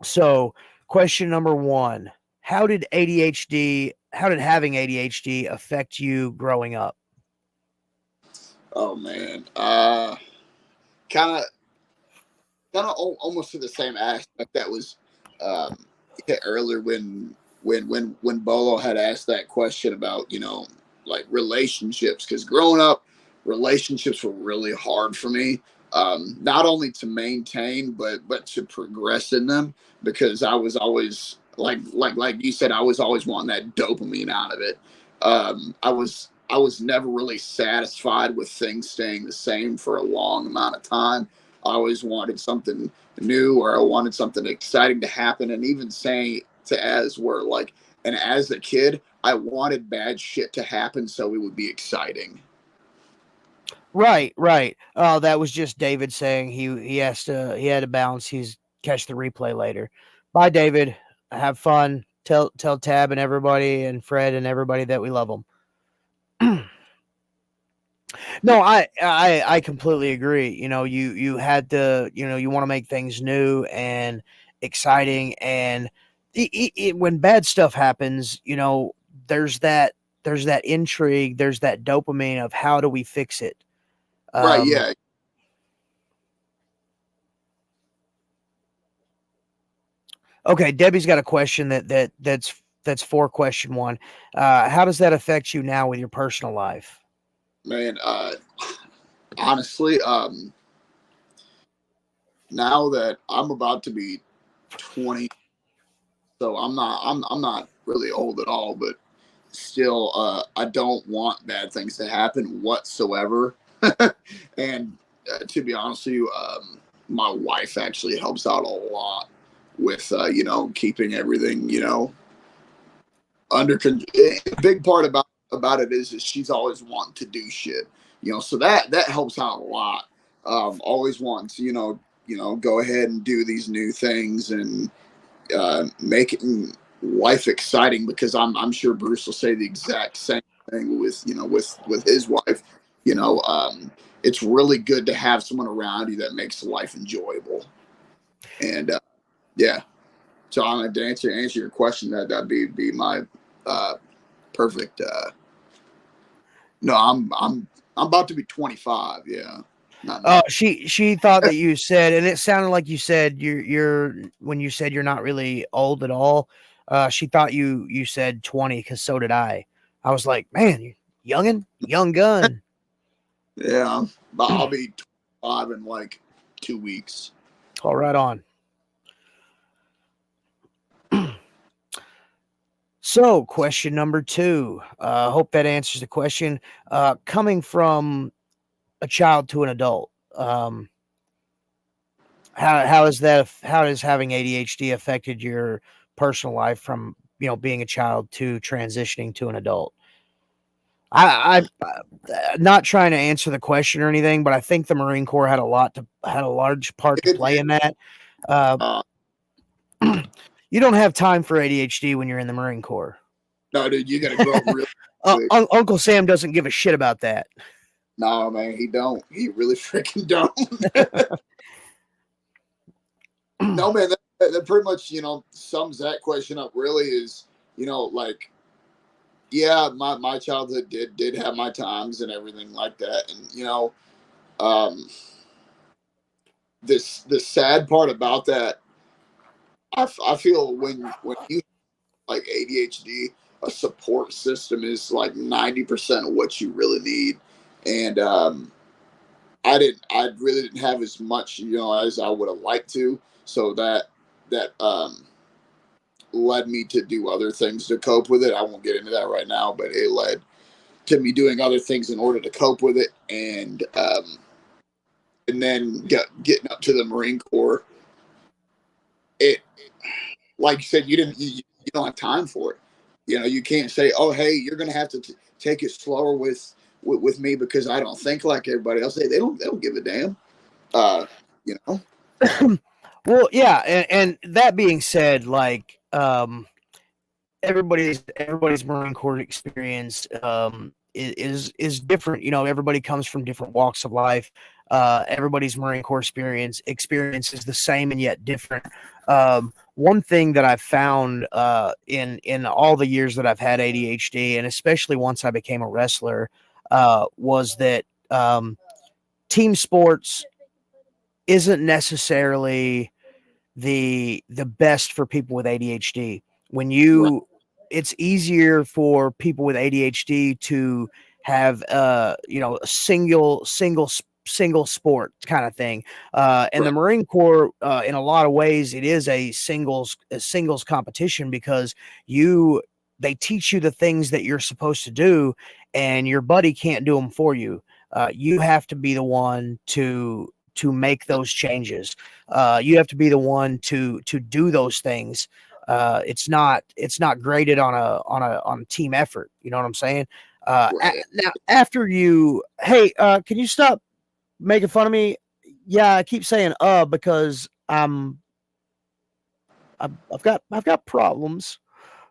A: So, question number 1, how did having ADHD affect you growing up?
B: Oh man. Kind of almost to the same aspect that was hit earlier when Bolo had asked that question about like relationships, because growing up relationships were really hard for me, not only to maintain but to progress in them, because I was always like you said, I was always wanting that dopamine out of it. I was never really satisfied with things staying the same for a long amount of time. I always wanted something new, or I wanted something exciting to happen. And even saying to as were like, and as a kid, I wanted bad shit to happen so it would be exciting.
A: Right, right. That was just David saying he had to bounce. He's catch the replay later. Bye, David. Have fun. Tell Tab and everybody and Fred and everybody that we love them. No, I completely agree. You had to, you want to make things new and exciting, and when bad stuff happens, there's that intrigue, there's that dopamine of how do we fix it.
B: Right? Yeah.
A: Okay, Debbie's got a question that's for question 1. How does that affect you now with your personal life?
B: Man, honestly, now that I'm about to be 20, so I'm not really old at all, but still, I don't want bad things to happen whatsoever. And to be honest with you, my wife actually helps out a lot with keeping everything under control. A big part about it is she's always wanting to do shit, so that helps out a lot. Always wants go ahead and do these new things and make it life exciting, because I'm sure Bruce will say the exact same thing with his wife. It's really good to have someone around you that makes life enjoyable. And yeah, so I'm going to answer your question. That'd be my perfect. No, I'm about to be 25. Yeah. Not
A: Oh, she thought that you said, and it sounded like you said you're when you said you're not really old at all. She thought you said 20, because so did I. I was like, man, you young gun.
B: Yeah, but I'll be 25 in like 2 weeks.
A: All right on. So, question number 2. Hope that answers the question. Coming from a child to an adult, how has having ADHD affected your personal life from being a child to transitioning to an adult? I not trying to answer the question or anything, but I think the Marine Corps had a large part to play in that. Uh,
B: Uh,
A: you don't have time for ADHD when you're in the Marine Corps.
B: no, dude, you got to grow up real quick.
A: Uncle Sam doesn't give a shit about that.
B: No, man, he don't. He really freaking don't. No, man, that pretty much, sums that question up. Really, is like, yeah, my childhood did have my times and everything like that, and um, the sad part about that, I feel when you like ADHD, a support system is like 90% of what you really need, and I really didn't have as much as I would have liked to, so that led me to do other things to cope with it. I won't get into that right now, but it led to me doing other things in order to cope with it, and then getting up to the Marine Corps. It, like you said, you don't have time for it. You can't say, oh, hey, you're gonna have to take it slower with me because I don't think like everybody else. They don't give a damn. You know.
A: Well, yeah, and that being said, like everybody's Marine Corps experience is different. Everybody comes from different walks of life. Everybody's Marine Corps experience is the same and yet different. One thing that I've found in all the years that I've had ADHD, and especially once I became a wrestler, was that team sports isn't necessarily the best for people with ADHD. When
B: Right.
A: It's easier for people with ADHD to have a single sport kind of thing. And the
B: Right.
A: Marine Corps, in a lot of ways, it is a singles competition because they teach you the things that you're supposed to do, and your buddy can't do them for you. You have to be the one to make those changes. You have to be the one to do those things. It's not graded on team effort. You know what I'm saying?
B: Right.
A: Now after hey, can you stop making fun of me? Yeah, I keep saying because I've got problems.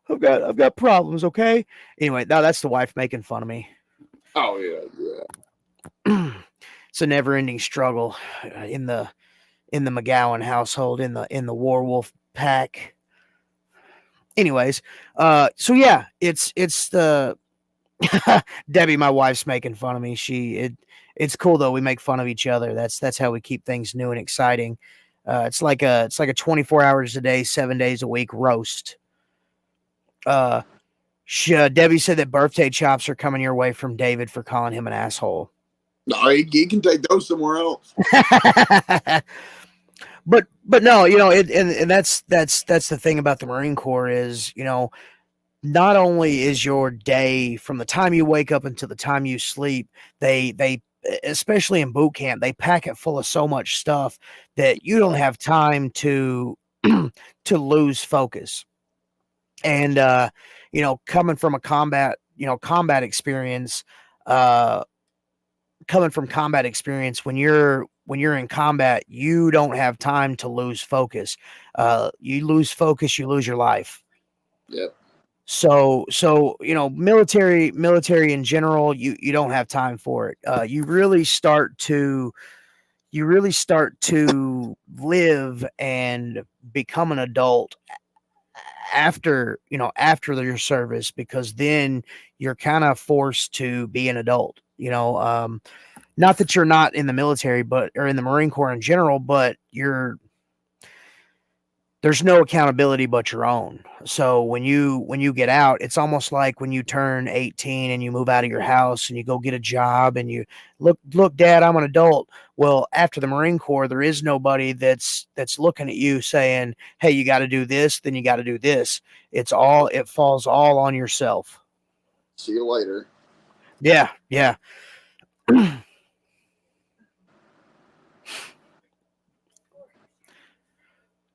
A: I've got problems. Okay. Anyway, now that's the wife making fun of me.
B: Oh yeah.
A: It's a never-ending struggle in the McGowan household, in the Warwolf pack. Anyways, so yeah, it's the Debbie, my wife's making fun of me. It's cool though. We make fun of each other. That's how we keep things new and exciting. It's like a 24 hours a day, 7 days a week roast. Uh, Debbie said that birthday chops are coming your way from David for calling him an asshole.
B: No, he can take those somewhere else.
A: But no, and that's the thing about the Marine Corps is, not only is your day from the time you wake up until the time you sleep, they especially in boot camp, they pack it full of so much stuff that you don't
B: Right.
A: have time to to lose focus. And coming from a combat experience, uh when you're in combat, you don't have time to lose focus. You lose focus, you lose your life.
B: Yep.
A: So military in general, you don't have time for it. You really start to live and become an adult after your service, because then you're kind of forced to be an adult. Not that you're not in the military, or in the Marine Corps in general, but there's no accountability but your own. So when you get out, it's almost like when you turn 18 and you move out of your house and you go get a job and you look, Dad, I'm an adult. Well, after the Marine Corps, there is nobody that's looking at you saying, hey, you got to do this, then you got to do this. It falls all on yourself.
B: See you later.
A: Yeah, yeah.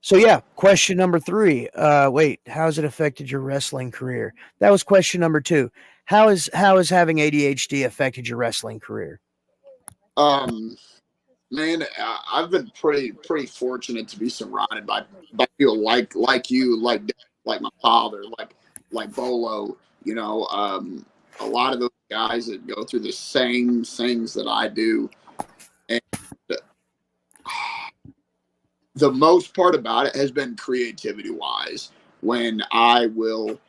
A: So yeah, question number 3. Wait, how has it affected your wrestling career? That was question number 2. How has having ADHD affected your wrestling career?
B: Um, Man, I've been pretty fortunate to be surrounded by people like you, like my father, like Bolo. You know, a lot of those guys that go through the same things that I do, and the most part about it has been creativity wise. When I will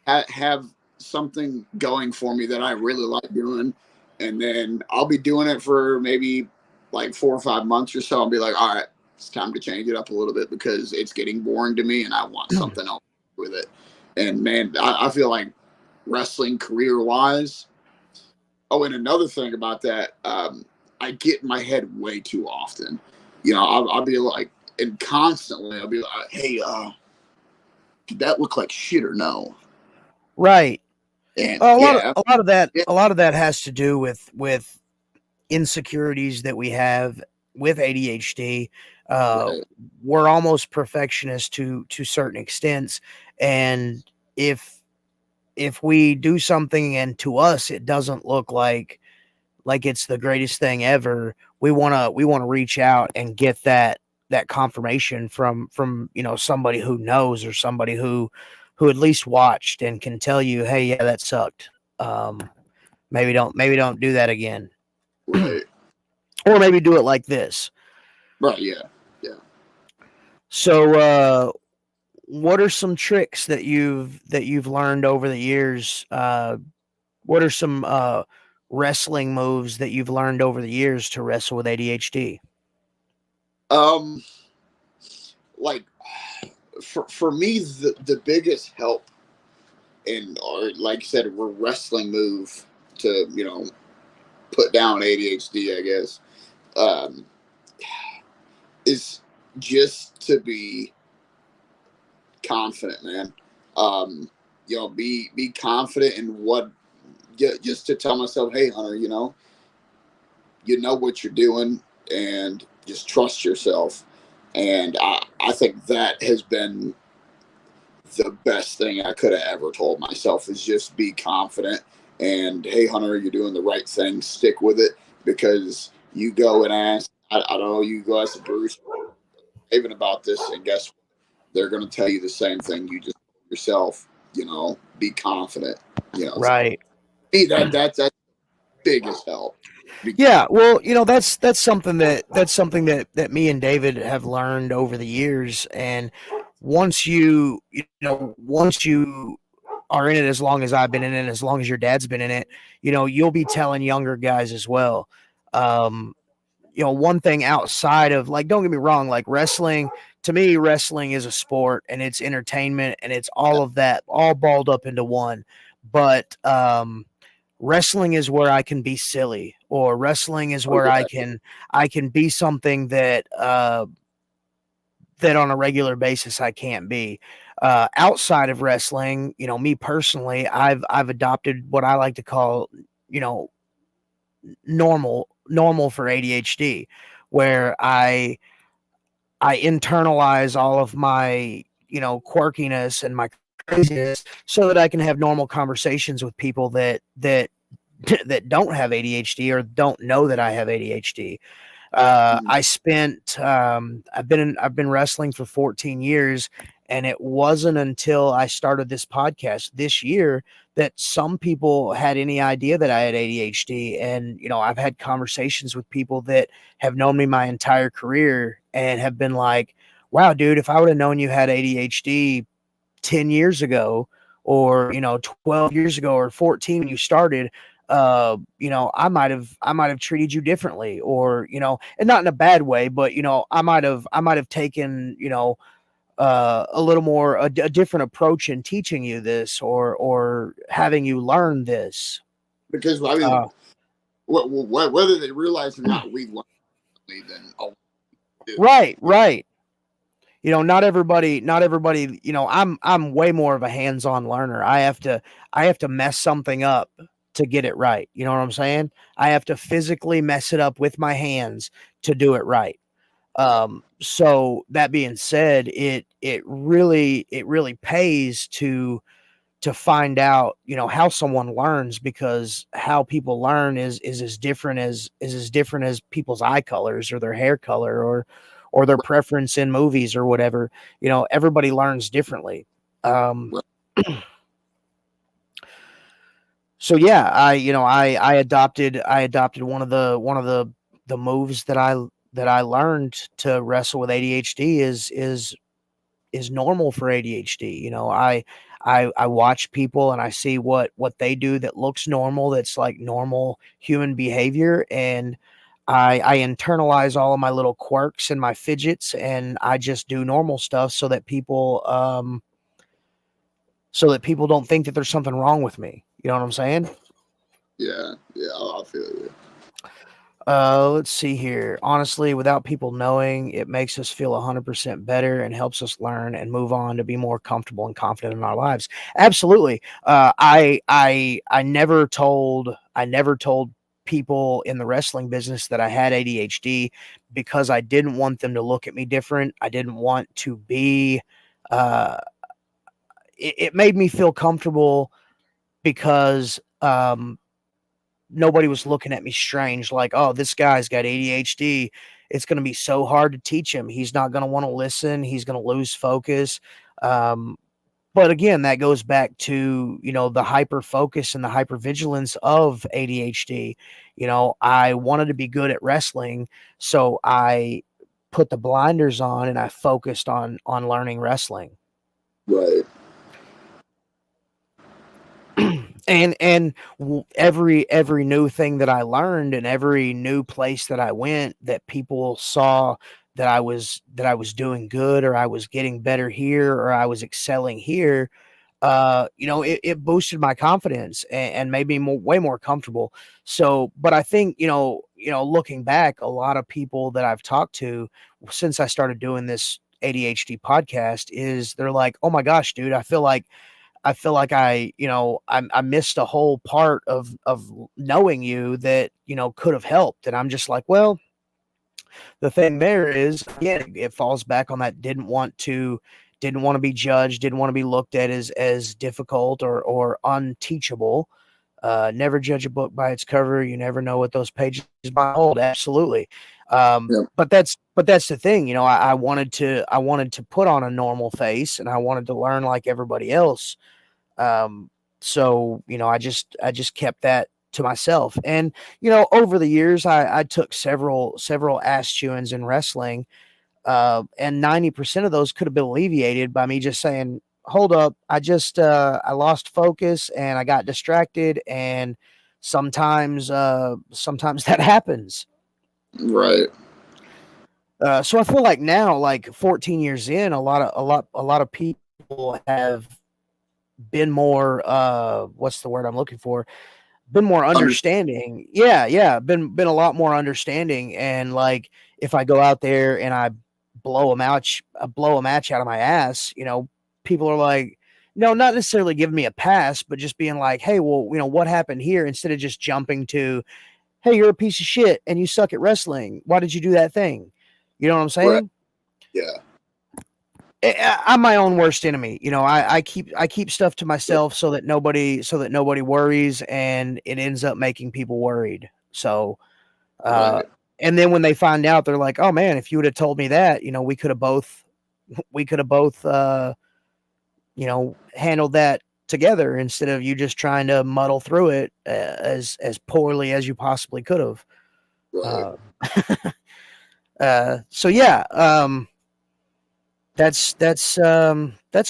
B: have something going for me that I really like doing, and then I'll be doing it for maybe like 4 or 5 months or so. I'll be like, all right, it's time to change it up a little bit because it's getting boring to me, and I want something else with it. And man, I feel like wrestling career wise. Oh, and another thing about that, I get in my head way too often. You know, I'll be like, and constantly I'll be like, hey, did that look like shit or no?
A: Right.
B: And
A: A lot of
B: yeah,
A: a lot of that
B: yeah,
A: a lot of that has to do with insecurities that we have with ADHD. Uh,
B: right,
A: we're almost perfectionists to certain extents, and if if we do something and to us it doesn't look like it's the greatest thing ever, we wanna reach out and get that confirmation from somebody who knows, or somebody who at least watched and can tell you, hey, yeah, that sucked. Um, maybe don't do that again.
B: right,
A: Or maybe do it like this.
B: right, yeah, yeah.
A: So what are some tricks that you've learned over the years? What are some wrestling moves that you've learned over the years to wrestle with ADHD?
B: Um, like for me, the biggest help in, or like I said, we're wrestling move to put down ADHD, I guess, um, is just to be confident, man. Um, be confident in what. Just to tell myself, hey, Hunter, you know what you're doing, and just trust yourself. And I think that has been the best thing I could have ever told myself, is just be confident. And hey, Hunter, you're doing the right thing. Stick with it, because you go and ask. I don't know. You go ask Bruce, even about this, and guess what? They're going to tell you the same thing you just told yourself. Be confident. So
A: Right.
B: me, that's biggest help. Be,
A: Yeah, well, that's something that me and David have learned over the years, and once you are in it as long as I've been in it, as long as your dad's been in it, you'll be telling younger guys as well. Um, one thing outside of, like, don't get me wrong, like, wrestling, to me, wrestling is a sport and it's entertainment and it's all of that all balled up into one. But wrestling is where I can be silly, or wrestling is
B: oh
A: where I
B: yeah,
A: can I can be something that on a regular basis I can't be. Outside of wrestling, me personally, I've adopted what I like to call, you know, normal for ADHD, where I internalize all of my, quirkiness and my craziness, so that I can have normal conversations with people that that don't have ADHD or don't know that I have ADHD. I've been wrestling for 14 years, and it wasn't until I started this podcast this year that some people had any idea that I had ADHD. And I've had conversations with people that have known me my entire career and have been like, "Wow, dude, if I would have known you had ADHD 10 years ago, or 12 years ago, or 14 when you started, I might have treated you differently, or and not in a bad way, but I might have taken a little more a different approach in teaching you this, or having you learn this."
B: because I mean,
A: uh,
B: whether they realize or not, we learn differently than do.
A: right,
B: You know,
A: right. Not everybody, I'm way more of a hands-on learner. I have to mess something up to get it right. You know what I'm saying? I have to physically mess it up with my hands to do it right. So that being said, it really pays to find out, how someone learns, because how people learn is as different as people's eye colors or their hair color or their preference in movies or whatever. Everybody learns differently. Um,
B: Right.
A: so yeah, I adopted one of the moves that I learned to wrestle with ADHD is normal for ADHD. I watch people and I see what they do that looks normal, that's like normal human behavior, and I internalize all of my little quirks and my fidgets, and I just do normal stuff so that people don't think that there's something wrong with me. You know what I'm saying?
B: Yeah, yeah, I feel you.
A: Let's see here. Honestly, without people knowing, it makes us feel 100% better and helps us learn and move on to be more comfortable and confident in our lives. Absolutely. I never told people in the wrestling business that I had ADHD because I didn't want them to look at me different. I didn't want to be. Uh, it made me feel comfortable because nobody was looking at me strange, like, oh, this guy's got ADHD. It's going to be so hard to teach him. He's not going to want to listen. He's going to lose focus. Um, but again, that goes back to, the hyper focus and the hyper vigilance of ADHD. I wanted to be good at wrestling, so I put the blinders on and I focused on learning wrestling.
B: Right.
A: And every new thing that I learned and every new place that I went that people saw that I was doing good, or I was getting better here, or I was excelling here, it boosted my confidence and made me way more comfortable. So, but I think, looking back, a lot of people that I've talked to since I started doing this ADHD podcast is they're like, oh my gosh, dude, I feel like I missed a whole part of knowing you that, could have helped. And I'm just like, well, the thing there is, again, it falls back on that didn't want to be judged, didn't want to be looked at as difficult or unteachable. Never judge a book by its cover. You never know what those pages might hold. Absolutely.
B: Yeah.
A: But that's the thing, I wanted to put on a normal face, and I wanted to learn like everybody else. So, I just kept that to myself. And, over the years, I took several ass chewings in wrestling. And 90% of those could have been alleviated by me just saying, hold up, I lost focus and I got distracted. And sometimes that happens.
B: Right.
A: So I feel like now, like 14 years in, a lot of people have been more, what's the word I'm looking for? Been more
B: Under,
A: understanding. Yeah, yeah, been a lot more understanding. And like, if I go out there and I blow a match out of my ass, people are like, no, not necessarily giving me a pass, but just being like, hey, well, what happened here? Instead of just jumping to, hey, you're a piece of shit and you suck at wrestling. Why did you do that thing? You know what I'm
B: right.
A: saying?
B: Yeah.
A: I'm my own worst enemy. I keep stuff to myself so that nobody worries, and it ends up making people worried. So, uh,
B: Right.
A: and then when they find out, they're like, "Oh man, if you would have told me that, we could have both handled that together instead of you just trying to muddle through it as poorly as you possibly could have."
B: Right.
A: Uh, so yeah. That's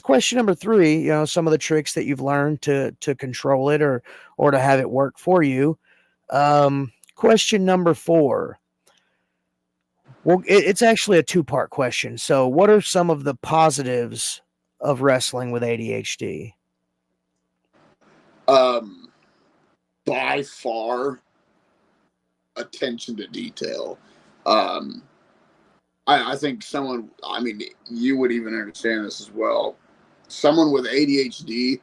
A: question number 3. Some of the tricks that you've learned to control it or to have it work for you. Question number 4. Well, it's actually a 2-part question. So, what are some of the positives of wrestling with ADHD?
B: Um, by far, attention to detail. Um, I think someone, I mean, you would even understand this as well. Someone with ADHD,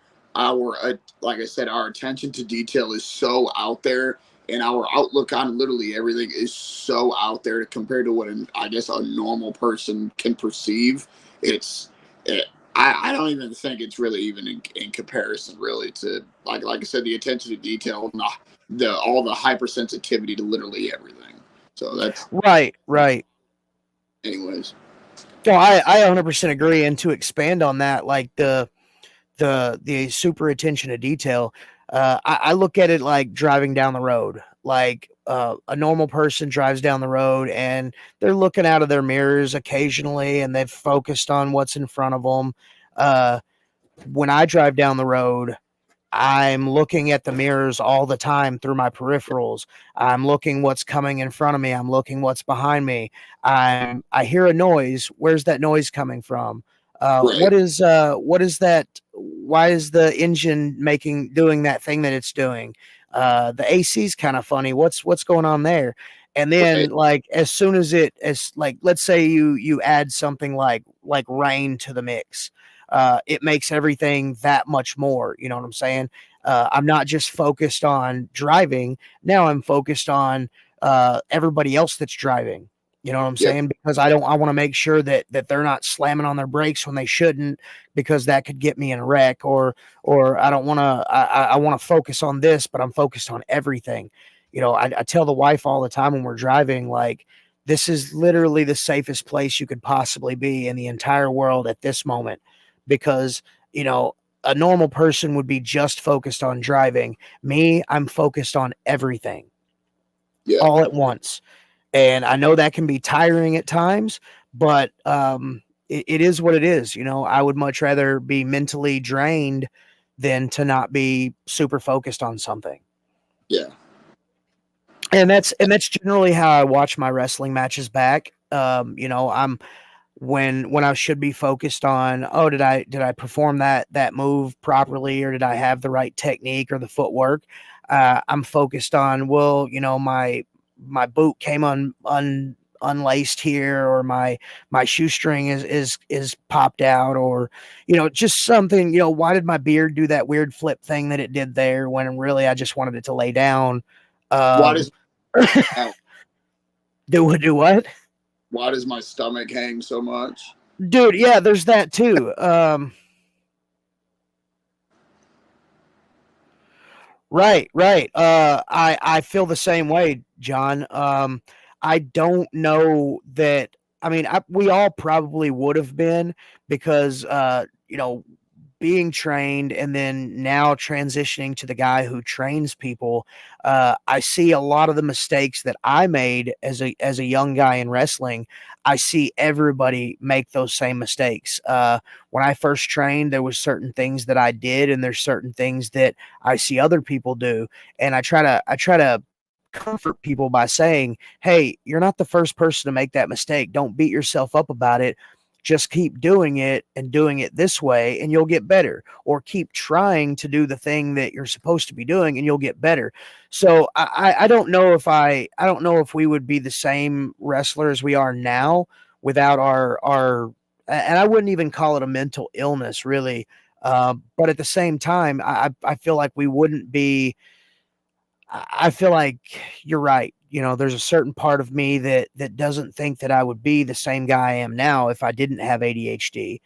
B: like I said, our attention to detail is so out there, and our outlook on literally everything is so out there compared to what I guess a normal person can perceive. It's it, I don't even think it's really even in comparison really to like I said, the attention to detail and the all the hypersensitivity to literally everything. So that's
A: Right, right.
B: anyways.
A: No, I 100% agree. And to expand on that, like the super attention to detail, I look at it like driving down the road. Like a normal person drives down the road and they're looking out of their mirrors occasionally, and they've focused on what's in front of them. Uh, when I drive down the road, I'm looking at the mirrors all the time through my peripherals. I'm looking what's coming in front of me. I'm looking what's behind me. I hear a noise. Where's that noise coming from?
B: Right.
A: What is that? Why is the engine doing that thing that it's doing? The AC's kind of funny. What's going on there? And then
B: Right.
A: like as soon as like let's say you add something like rain to the mix, it makes everything that much more. You know what I'm saying? I'm not just focused on driving. Now I'm focused on everybody else that's driving. You know what I'm
B: Yep.
A: saying? Because I want to make sure that they're not slamming on their brakes when they shouldn't, because that could get me in a wreck. Or I don't want to. I want to focus on this, but I'm focused on everything. You know, I tell the wife all the time when we're driving, like, this is literally the safest place you could possibly be in the entire world at this moment, because you know a normal person would be just focused on driving. Me, I'm focused on everything
B: Yeah.
A: all at once. And I know that can be tiring at times, but it is what it is. You know, I would much rather be mentally drained than to not be super focused on something.
B: Yeah.
A: And that's generally how I watch my wrestling matches back. You know, I'm when I should be focused on, oh, did I perform that move properly, or did I have the right technique or the footwork? I'm focused on, well, you know, my boot came unlaced here, or my shoestring is popped out, or you know, just something. You know, why did my beard do that weird flip thing that it did there when really I just wanted it to lay down?
B: Why
A: Um,
B: does uh,
A: do what?
B: why does my stomach hang so much?
A: Dude, yeah, there's that too. Right, right. I feel the same way, John. I don't know that. I mean, we all probably would have been, because you know, being trained and then now transitioning to the guy who trains people, I see a lot of the mistakes that I made as a young guy in wrestling. I see everybody make those same mistakes. When I first trained, there was certain things that I did, and there's certain things that I see other people do, and I try to comfort people by saying, "Hey, you're not the first person to make that mistake. Don't beat yourself up about it. Just keep doing it and doing it this way, and you'll get better. Or keep trying to do the thing that you're supposed to be doing, and you'll get better." So I don't know if I don't know if we would be the same wrestlers we are now without our and I wouldn't even call it a mental illness really. But at the same time, I feel like we wouldn't be. I feel like you're right. You know, there's a certain part of me that doesn't think that I would be the same guy I am now if I didn't have ADHD.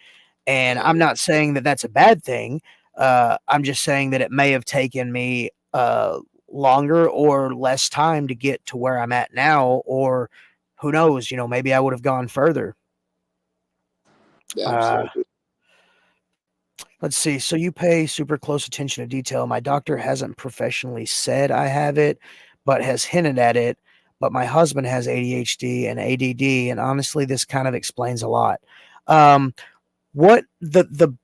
A: And I'm not saying that that's a bad thing. I'm just saying that it may have taken me longer or less time to get to where I'm at now, or who knows? You know, maybe I would have gone further.
B: Yeah,
A: Uh,
B: absolutely.
A: Let's see. So you pay super close attention to detail. My doctor hasn't professionally said I have it, but has hinted at it. But my husband has ADHD and ADD, and honestly, this kind of explains a lot. Um, what the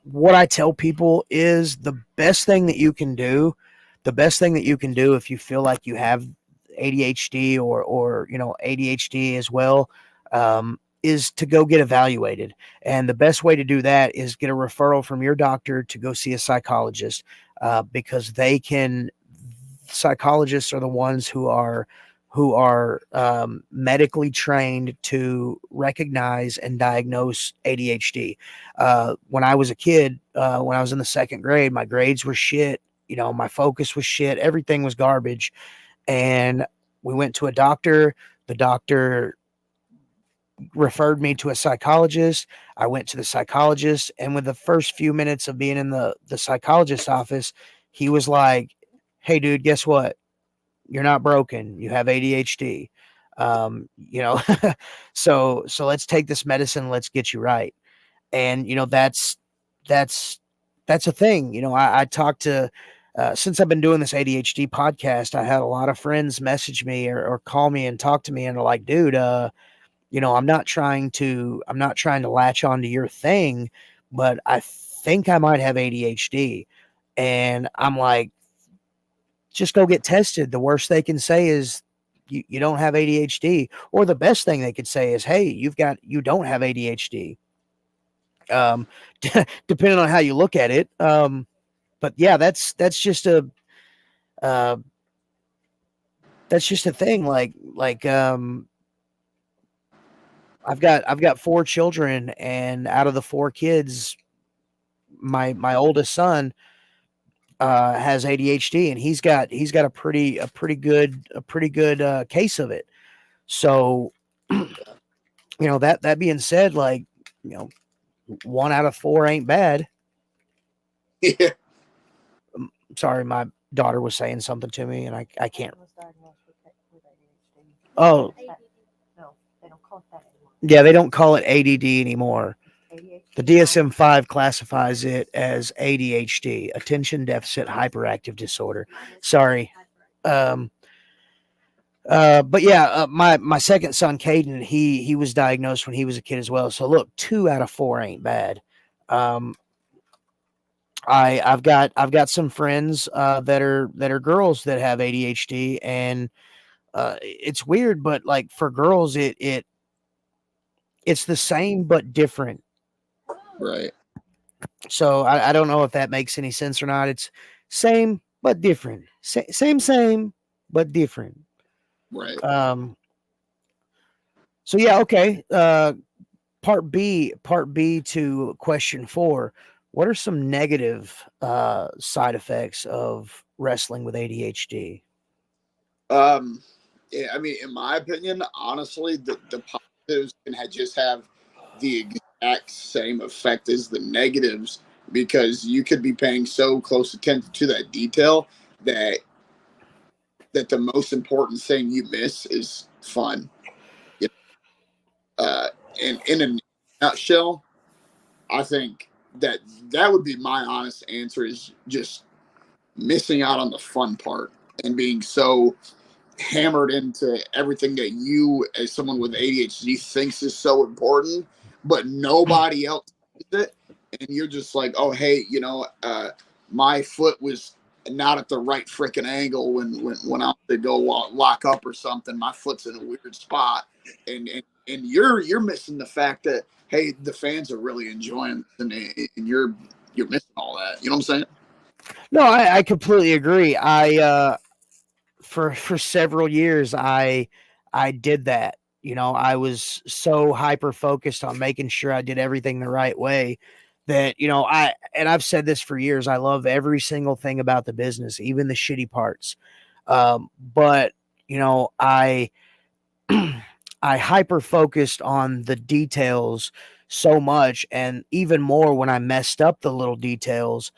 A: what I tell people is the best thing that you can do, the best thing that you can do if you feel like you have ADHD, or you know, ADHD as well, is to go get evaluated. And the best way to do that is get a referral from your doctor to go see a psychologist, because they can. Psychologists are the ones who are medically trained to recognize and diagnose ADHD. When I was a kid, when I was in the second grade, my grades were shit. my focus was shit. Everything was garbage. And we went to a doctor. The doctor referred me to a psychologist. I went to the psychologist, and with the first few minutes of being in the psychologist's office, he was like, "Hey, dude, guess what? You're not broken. You have ADHD. You know, so let's take this medicine. Let's get you right." And that's that's a thing. I talked to. Since I've been doing this ADHD podcast, I had a lot of friends message me or call me and talk to me, and they're like, "Dude, I'm not trying to latch onto your thing, but I think I might have ADHD." And I'm like, just go get tested. The worst they can say is you don't have ADHD, or the best thing they could say is, "Hey, you don't have ADHD." Um, depending on how you look at it. But yeah, that's just a uh, thing. I've got 4 children, and out of the 4 kids, my oldest son has ADHD, and he's got a pretty good case of it. So, that being said, you know, 1 out of 4 ain't bad.
B: Yeah.
A: Sorry, my daughter was saying something to me, and I can't.
C: Was diagnosed with ADHD.
A: Oh,
C: No, they don't call it that anymore.
A: yeah, they don't call it ADD anymore.
C: ADHD.
A: The DSM-5 classifies it as ADHD, attention deficit hyperactive disorder. Sorry. But yeah, my second son, Caden, he was diagnosed when he was a kid as well. So look, 2 out of 4 ain't bad. I've got some friends that are girls that have ADHD, and it's weird, but like for girls, it's the same but different.
B: Right.
A: So I don't know if that makes any sense or not. It's same but different. Same but different.
B: Right.
A: So yeah, okay. Part B to question 4. What are some negative side effects of wrestling with ADHD?
B: Yeah, I mean, in my opinion, honestly, the positives can just have the exact same effect as the negatives, because you could be paying so close attention to that detail that the most important thing you miss is fun. You know? And in a nutshell, I think that would be my honest answer, is just missing out on the fun part and being so hammered into everything that you, as someone with ADHD, thinks is so important, but nobody else sees it. And you're just like, oh, hey, my foot was not at the right freaking angle when I have to go lock up or something. My foot's in a weird spot, and you're missing the fact that, hey, the fans are really enjoying this, and you're missing all that. You know what I'm saying?
A: No, I completely agree. For several years, I did that. I was so hyper focused on making sure I did everything the right way that I've said this for years. I love every single thing about the business, even the shitty parts. But I I hyper focused on the details so much, and even more when I messed up the little details,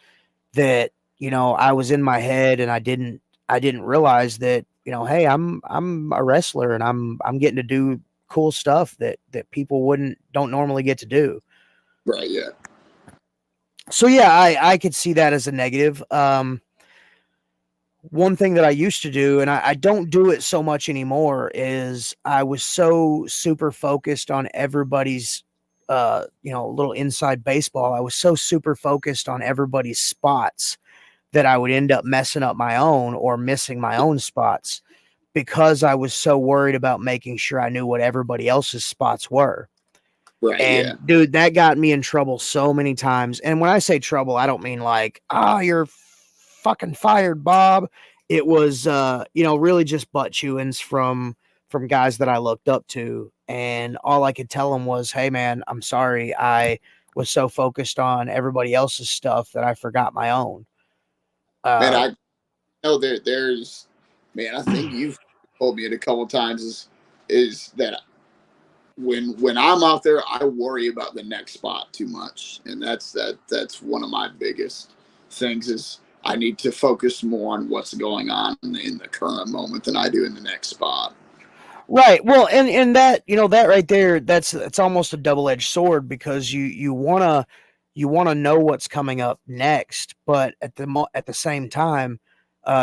A: that I was in my head, and I didn't realize that hey, I'm a wrestler, and I'm getting to do cool stuff that people don't normally get to do.
B: Right. Yeah.
A: So yeah, I could see that as a negative. One thing that I used to do, and I don't do it so much anymore, is I was so super focused on everybody's little inside baseball. I was so super focused on everybody's spots that I would end up messing up my own or missing my own spots, because I was so worried about making sure I knew what everybody else's spots were.
B: Right.
A: And
B: Yeah.
A: dude, that got me in trouble so many times. And when I say trouble, I don't mean like, you're fucking fired, Bob. It was, really just butt chewings from guys that I looked up to. And all I could tell them was, hey man, I'm sorry. I was so focused on everybody else's stuff that I forgot my own.
B: Man,
A: Uh,
B: I know there's, man, I think you've told me it a couple times is that when I'm out there, I worry about the next spot too much, and that's one of my biggest things is I need to focus more on what's going on in the current moment than I do in the next spot.
A: right. Well, and that, that right there, it's almost a double-edged sword, because you wanna know what's coming up next, but at the same time,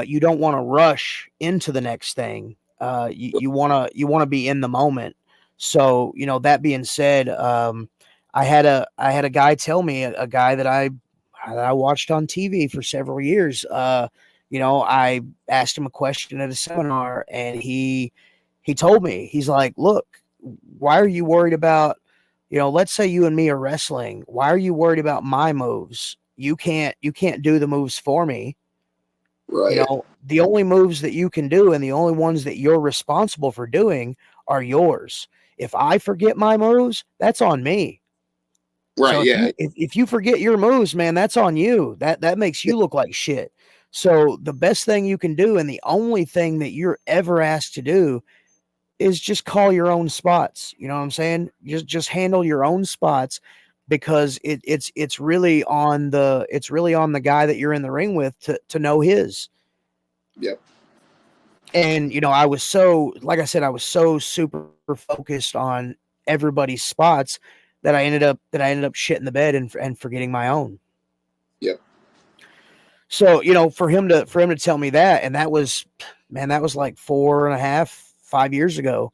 A: you don't want to rush into the next thing. You wanna be in the moment. So, that being said, I had a guy tell me, a guy that I watched on TV for several years. I asked him a question at a seminar, and he told me, he's like, look, why are you worried about, let's say you and me are wrestling. Why are you worried about my moves? You can't do the moves for me.
B: Right,
A: The only moves that you can do, and the only ones that you're responsible for doing, are yours. If I forget my moves, that's on me.
B: right,
A: So if
B: yeah,
A: if you forget your moves, man, that's on you. That makes
B: yeah,
A: you look like shit. So the best thing you can do, and the only thing that you're ever asked to do, is just call your own spots. You know what I'm saying? Just handle your own spots, because it's really on the guy that you're in the ring with to know his.
B: yep,
A: And I was so, like I said, I was so super focused on everybody's spots, that I ended up shitting the bed, and forgetting my own.
B: yep,
A: So, for him to tell me that, and that was, man, that was like 4.5, 5 years ago.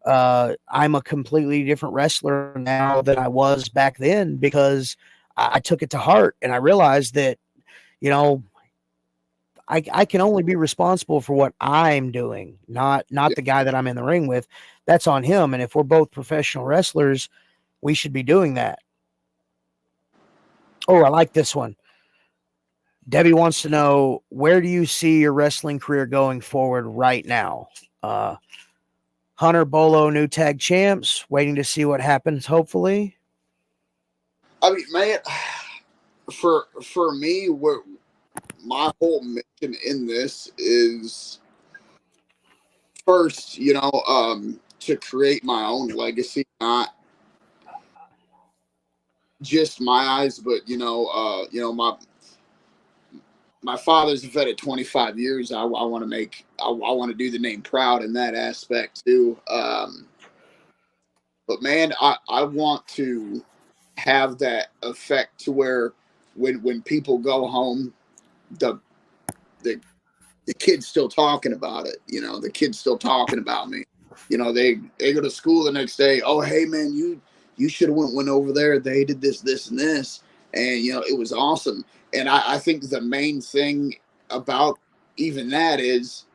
A: I'm a completely different wrestler now than I was back then, because I took it to heart, and I realized that, you know, I can only be responsible for what I'm doing, not
B: yep.
A: the guy that I'm in the ring with. That's on him. And if we're both professional wrestlers, we should be doing that. Oh, I like this one. Debbie wants to know, where do you see your wrestling career going forward right now? Uh, Hunter Bolo, new tag champs, waiting to see what happens, hopefully.
B: I mean, man, for me, what my whole mission in this is first, to create my own legacy, not just my eyes, but my father's a vet at 25 years. I want to I want to do the name proud in that aspect too. But man, I want to have that effect to where when people go home, the the the kid's still talking about it. The kid's still talking about me. They go to school the next day. Oh, hey man, you should have went over there. They did this and this, and it was awesome. And I think the main thing about even that is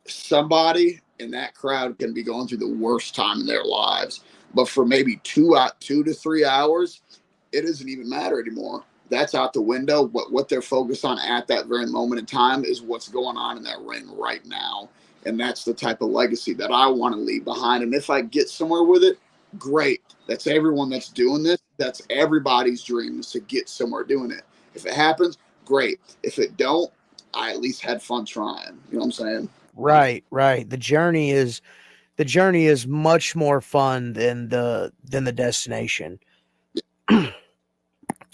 B: somebody in that crowd can be going through the worst time in their lives, but for maybe 2 to 3 hours, it doesn't even matter anymore. That's out the window. What they're focused on at that very moment in time is what's going on in that ring right now, and that's the type of legacy that I want to leave behind. And if I get somewhere with it, great. That's everyone that's doing this. That's everybody's dream, is to get somewhere doing it. If it happens, great. If it don't, I at least had fun trying. You know what I'm saying?
A: Right, right. The journey is much more fun than the destination.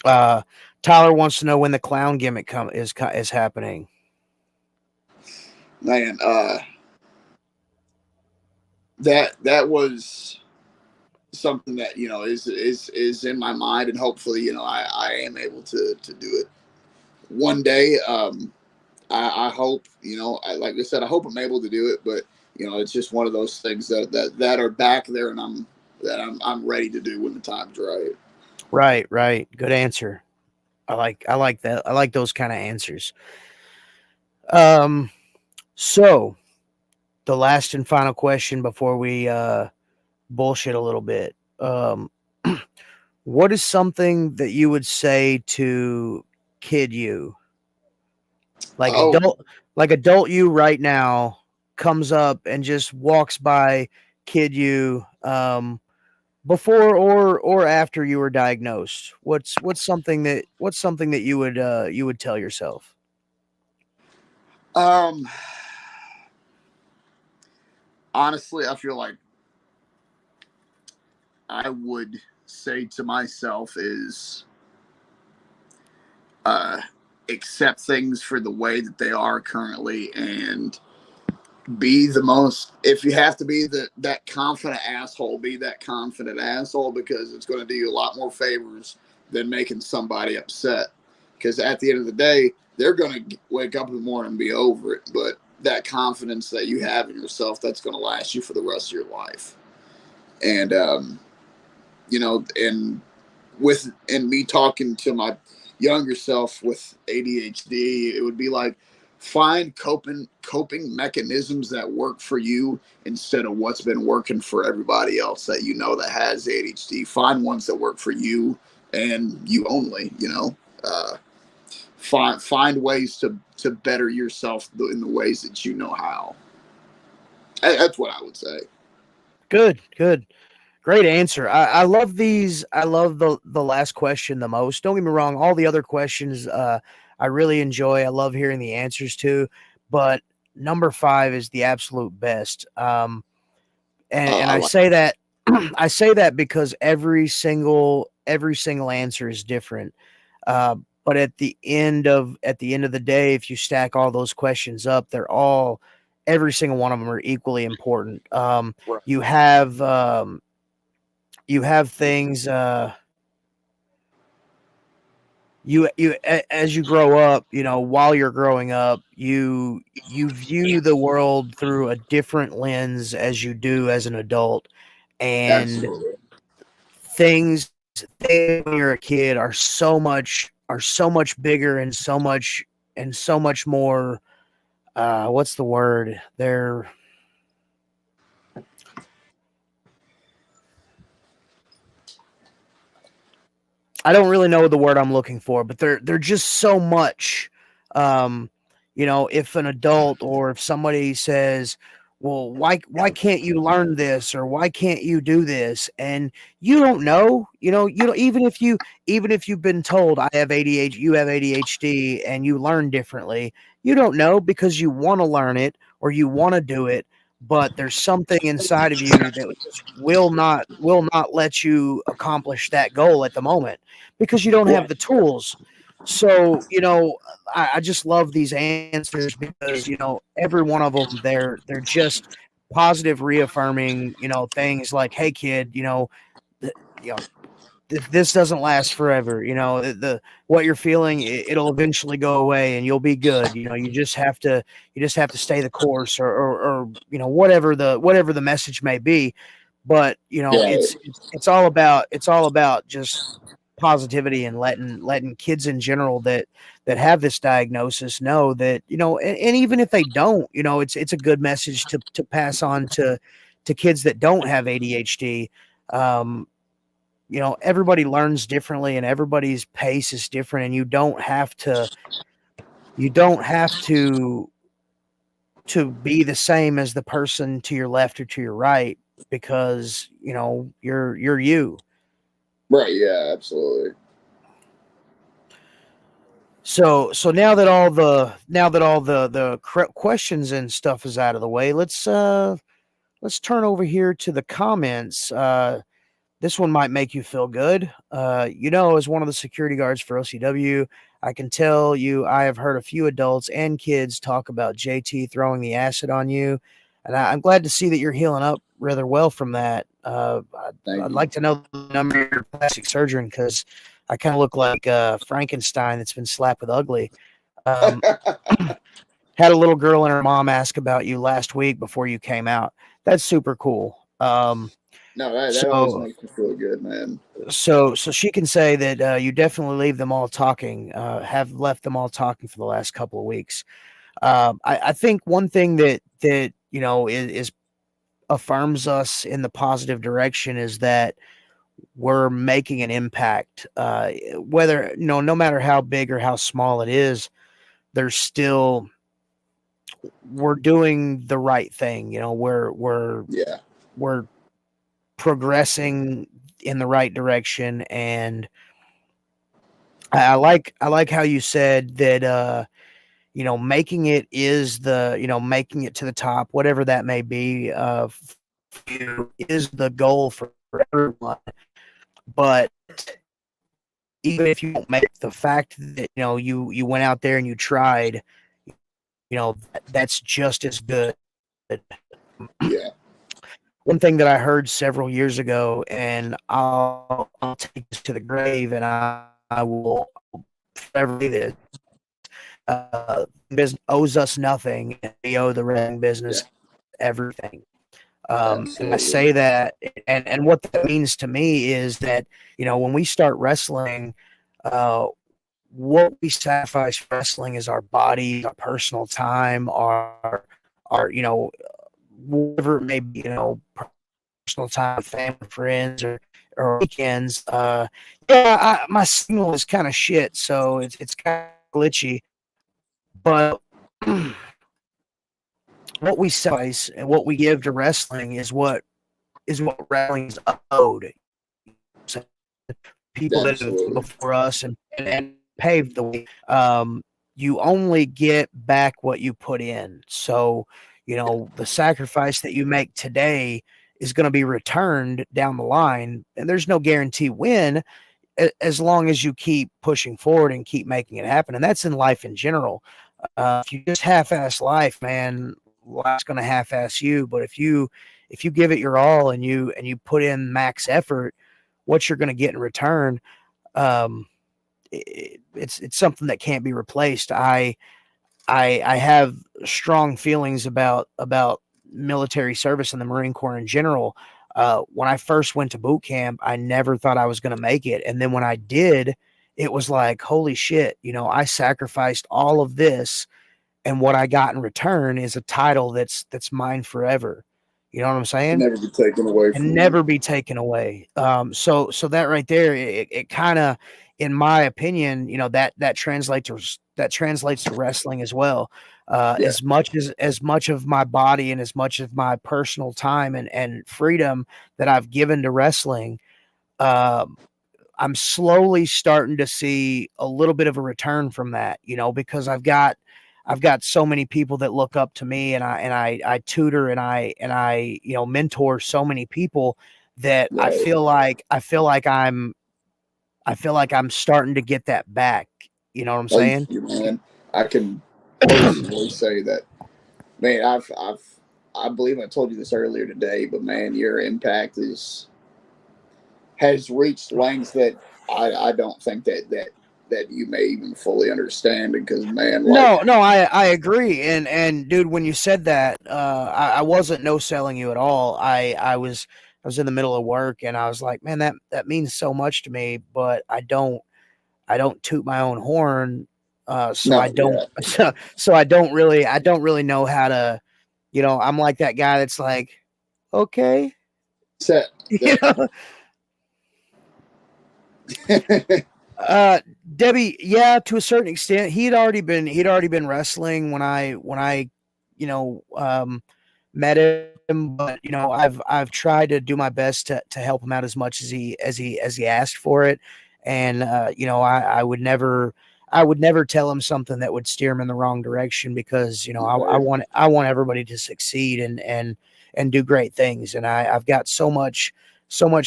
A: Uh, Tyler wants to know when the clown gimmick is happening.
B: Man, that was something that is in my mind, and hopefully I am able to do it one day. I hope, like I said, I hope I'm able to do it, but it's just one of those things that are back there, and I'm ready to do when the time's right.
A: Right, right. Good answer. I like that. I like those kind of answers. Um, so the last and final question before we bullshit a little bit. What is something that you would say to kid you? Like
B: Oh,
A: adult you right now comes up and just walks by kid you. before or after you were diagnosed? What's something that you would tell yourself?
B: Um, Honestly, I feel like I would say to myself is uh, accept things for the way that they are currently, and be the most, if you have to be that confident asshole, be that confident asshole, because it's going to do you a lot more favors than making somebody upset, because at the end of the day they're going to wake up in the morning and be over it, but that confidence that you have in yourself, that's going to last you for the rest of your life. And and me talking to my younger self with ADHD, it would be like, find coping mechanisms that work for you instead of what's been working for everybody else that that has ADHD. Find ones that work for you and you only. Find ways to better yourself in the ways that you know how. That's what I would say.
A: Good. Great answer. I love these. I love the last question the most. Don't get me wrong. All the other questions, I really enjoy. I love hearing the answers to, but number 5 is the absolute best. And
B: I
A: I
B: like.
A: say that I say that because every single answer is different. But at the end of the day, if you stack all those questions up, every single one of them are equally important. You have you have things as you grow up, while you're growing up, you view the world through a different lens as you do as an adult, and
B: Absolutely.
A: things when you're a kid are so much bigger and so much more what's the word? I don't really know the word I'm looking for, but they're just so much. Um, if an adult or if somebody says, "Well, why can't you learn this or why can't you do this?" and you don't know, even if you've been told I have ADHD, you have ADHD, and you learn differently, you don't know because you want to learn it or you want to do it, but there's something inside of you that just will not let you accomplish that goal at the moment because you don't have the tools. So, I just love these answers because, every one of them, they're just positive, reaffirming, things like, hey, kid, th- you know, this doesn't last forever. The what you're feeling, it'll eventually go away and you'll be good. You just have to stay the course or whatever the message may be. But,
B: Yeah.
A: it's all about just positivity and letting kids in general that have this diagnosis know that, and even if they don't, it's a good message to pass on to kids that don't have ADHD. um Everybody learns differently and everybody's pace is different, and you don't have to be the same as the person to your left or to your right because, you're you.
B: Right. Yeah. Absolutely.
A: So now that all the questions and stuff is out of the way, let's turn over here to the comments. This one might make you feel good. As one of the security guards for OCW, I can tell you I have heard a few adults and kids talk about JT throwing the acid on you, and I'm glad to see that you're healing up rather well from that.
B: Thank
A: I'd
B: you.
A: like to know the number of your plastic surgeon because I kind of look like Frankenstein that's been slapped with ugly. Um, had a little girl and her mom ask about you last week before you came out. That's super cool.
B: No, that always
A: So
B: makes me feel good, man.
A: so she can say that you definitely leave them all talking, have left them all talking for the last couple of weeks. I think one thing that is affirms us in the positive direction is that we're making an impact. Whether no matter how big or how small it is, there's still we're doing the right thing. We're
B: Yeah.
A: we're progressing in the right direction. And I like how you said that making it is making it to the top, whatever that may be, for you is the goal for everyone. But even if you don't make the fact that you went out there and you tried, that's just as good.
B: Yeah.
A: One thing that I heard several years ago, and I'll take this to the grave, and I will forever do this. Business owes us nothing, and we owe the wrestling business everything. And I
B: Absolutely.
A: say that, and what that means to me is that when we start wrestling, what we sacrifice for wrestling is our body, our personal time, our whatever it may be, personal time with family, friends, or weekends. My signal is kind of shit, so it's kind of glitchy. But what we sacrifice and what we give to wrestling is what wrestling is owed. So people that have
B: Absolutely.
A: before us and paved the way. You only get back what you put in. So, the sacrifice that you make today is going to be returned down the line, and there's no guarantee when, as long as you keep pushing forward and keep making it happen. And that's in life in general. If you just half-ass life, man, life's going to half-ass you. But if you give it your all and you put in max effort, what you're going to get in return, it's something that can't be replaced. I have strong feelings about military service and the Marine Corps in general. When I first went to boot camp, I never thought I was going to make it, and then when I did, it was like, holy shit! I sacrificed all of this, and what I got in return is a title that's mine forever. You know what I'm saying?
B: Never be taken away
A: And
B: from you.
A: never be taken away. So that right there, it kind of, in my opinion, that translates to wrestling as well.
B: Yeah.
A: As much of my body and as much of my personal time and freedom that I've given to wrestling, I'm slowly starting to see a little bit of a return from that, because I've got so many people that look up to me, and I tutor and I mentor so many people that
B: Right.
A: I feel like I'm starting to get that back. You know what I'm
B: Thank
A: saying?
B: you, man. I can personally say that, man. I believe I told you this earlier today, but man, your impact has reached lengths that I don't think that you may even fully understand. Because man, like,
A: No, I agree. And dude, when you said that, I wasn't no selling you at all. I was in the middle of work and I was like, man, that means so much to me, but I don't toot my own horn. So I
B: no,
A: don't
B: yeah,
A: so I don't really know how to, I'm like that guy that's like, okay.
B: set
A: You know?
B: that.
A: Debbie, yeah, to a certain extent, he'd already been wrestling when I, you know, um, met him. But I've tried to do my best to help him out as much as he asked for it, and I would never tell him something that would steer him in the wrong direction, because I want everybody to succeed and do great things, and I've got so much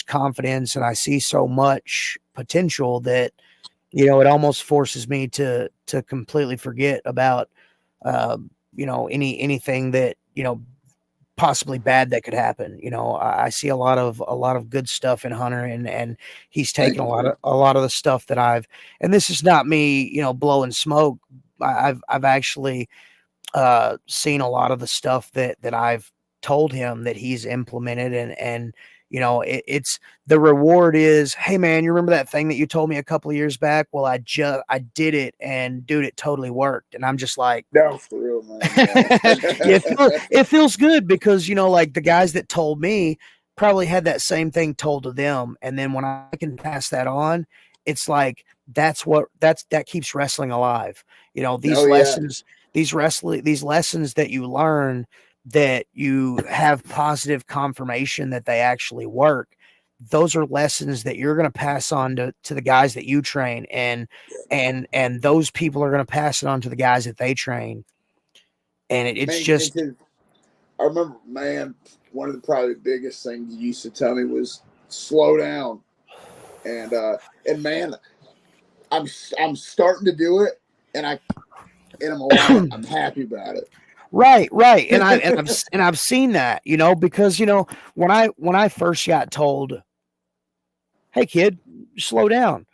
A: confidence, and I see so much potential that it almost forces me to completely forget about anything that possibly bad that could happen. I see a lot of good stuff in Hunter, and he's taken
B: Thank you, man.
A: a lot of the stuff that and this is not me blowing smoke. I've actually seen a lot of the stuff that I've told him that he's implemented, and it's the reward is, hey man, you remember that thing that you told me a couple of years back? Well, I did it, and dude, it totally worked. And I'm just like,
B: No, for real, man.
A: yeah,
B: Yeah.
A: it feels good, because like the guys that told me probably had that same thing told to them, and then when I can pass that on, it's like that keeps wrestling alive.
B: Oh yeah,
A: These lessons that you learn that you have positive confirmation that they actually work, those are lessons that you're going to pass on to the guys that you train, and those people are going to pass it on to the guys that they train. And it's
B: Man,
A: just
B: I remember, man, one of the probably biggest things you used to tell me was slow down. And man, I'm starting to do it, and I'm happy about it.
A: right, and I've seen that, because when I first got told, "Hey kid, slow down,"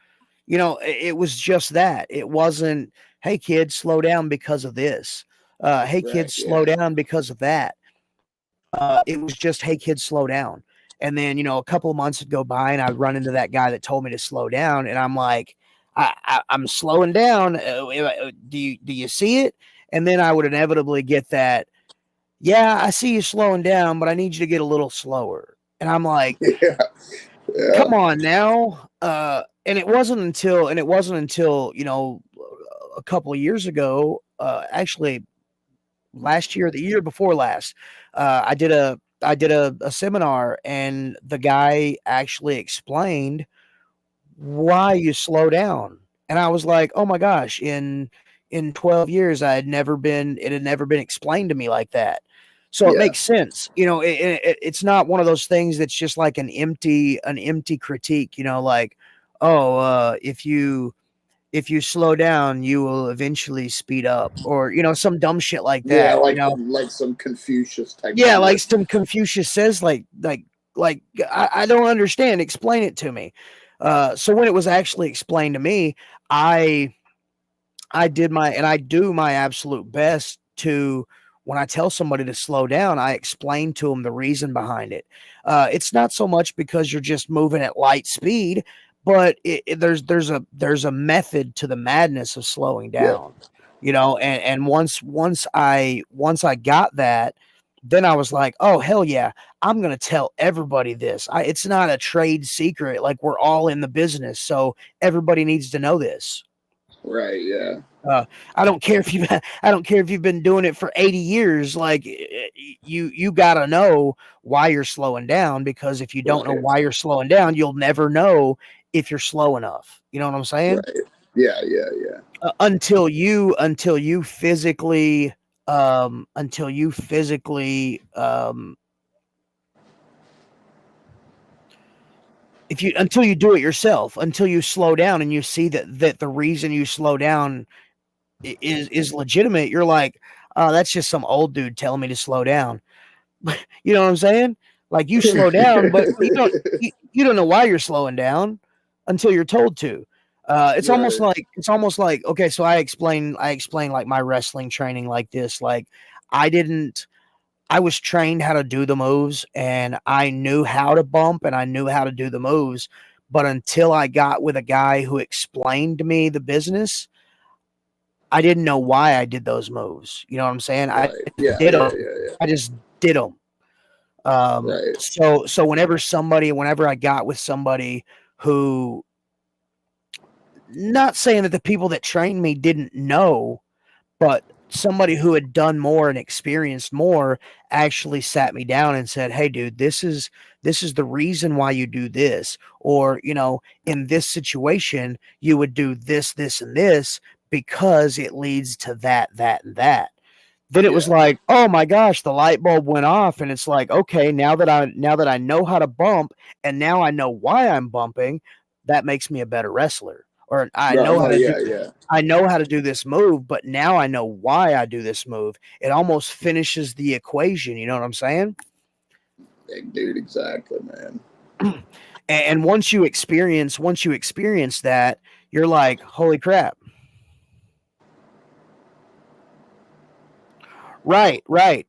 A: it was just that. It wasn't, "Hey kid, slow down because of this." Hey kid,
B: Right?
A: slow
B: Yeah.
A: down because of that. It was just, "Hey kid, slow down." And then a couple of months would go by, and I'd run into that guy that told me to slow down, and I'm like, I'm slowing down. Do you see it? And then I would inevitably get that, "Yeah, I see you slowing down, but I need you to get a little slower." And I'm like,
B: Yeah. Yeah.
A: "Come on now." And it wasn't until a couple of years ago, actually last year, the year before last, I did a seminar, and the guy actually explained why you slow down. And I was like, "Oh my gosh, in 12 years it had never been explained to me like that." So it
B: Yeah.
A: makes sense. It's not one of those things that's just like an empty critique, like, "Oh, if you slow down, you will eventually speed up," or some dumb shit like
B: Yeah.
A: that.
B: Like some Confucius type
A: Yeah, like
B: shit.
A: some Confucius says, like I don't understand. Explain it to me. So when it was actually explained to me, I I do my absolute best to, when I tell somebody to slow down, I explain to them the reason behind it. It's not so much because you're just moving at light speed, but there's a method to the madness of slowing
B: Yeah.
A: down. And once I got that, then I was like, "Oh hell yeah, I'm gonna tell everybody this. It's not a trade secret. Like, we're all in the business, so everybody needs to know this."
B: Right. Yeah.
A: Uh, I don't care if you've been doing it for 80 years. Like, you gotta know why you're slowing down, because if you don't know
B: Right.
A: why you're slowing down, you'll never know if you're slow enough. You know what I'm saying?
B: Right. Yeah. Yeah. Yeah.
A: Until you physically if you until you do it yourself, until you slow down and you see that the reason you slow down is legitimate, you're like, "Oh, that's just some old dude telling me to slow down." You know what I'm saying? Like, you slow down, but you don't know why you're slowing down until you're told to.
B: Right.
A: It's almost like, okay, so I explain like my wrestling training like this. Like, I didn't I was trained how to do the moves, and I knew how to bump, and I knew how to do the moves, but until I got with a guy who explained to me the business, I didn't know why I did those moves. You know what I'm saying? I
B: Right. Yeah.
A: did
B: Yeah.
A: them.
B: Yeah. Yeah.
A: I just did them.
B: Right.
A: So whenever I got with somebody who, not saying that the people that trained me didn't know, but somebody who had done more and experienced more actually sat me down and said, "Hey dude, this is the reason why you do this," or, in this situation you would do this and this, because it leads to that and that. Then it was
B: Yeah.
A: like, "Oh my gosh," the light bulb went off, and it's like, "Okay, now that I know how to bump, and now I know why I'm bumping, that makes me a better wrestler." Or,
B: No. No. Yeah. Yeah.
A: I know how to do this move, but now I know why I do this move. It almost finishes the equation, you know what I'm saying?
B: Dude. Exactly, man.
A: And once you experience that, you're like, "Holy crap." Right.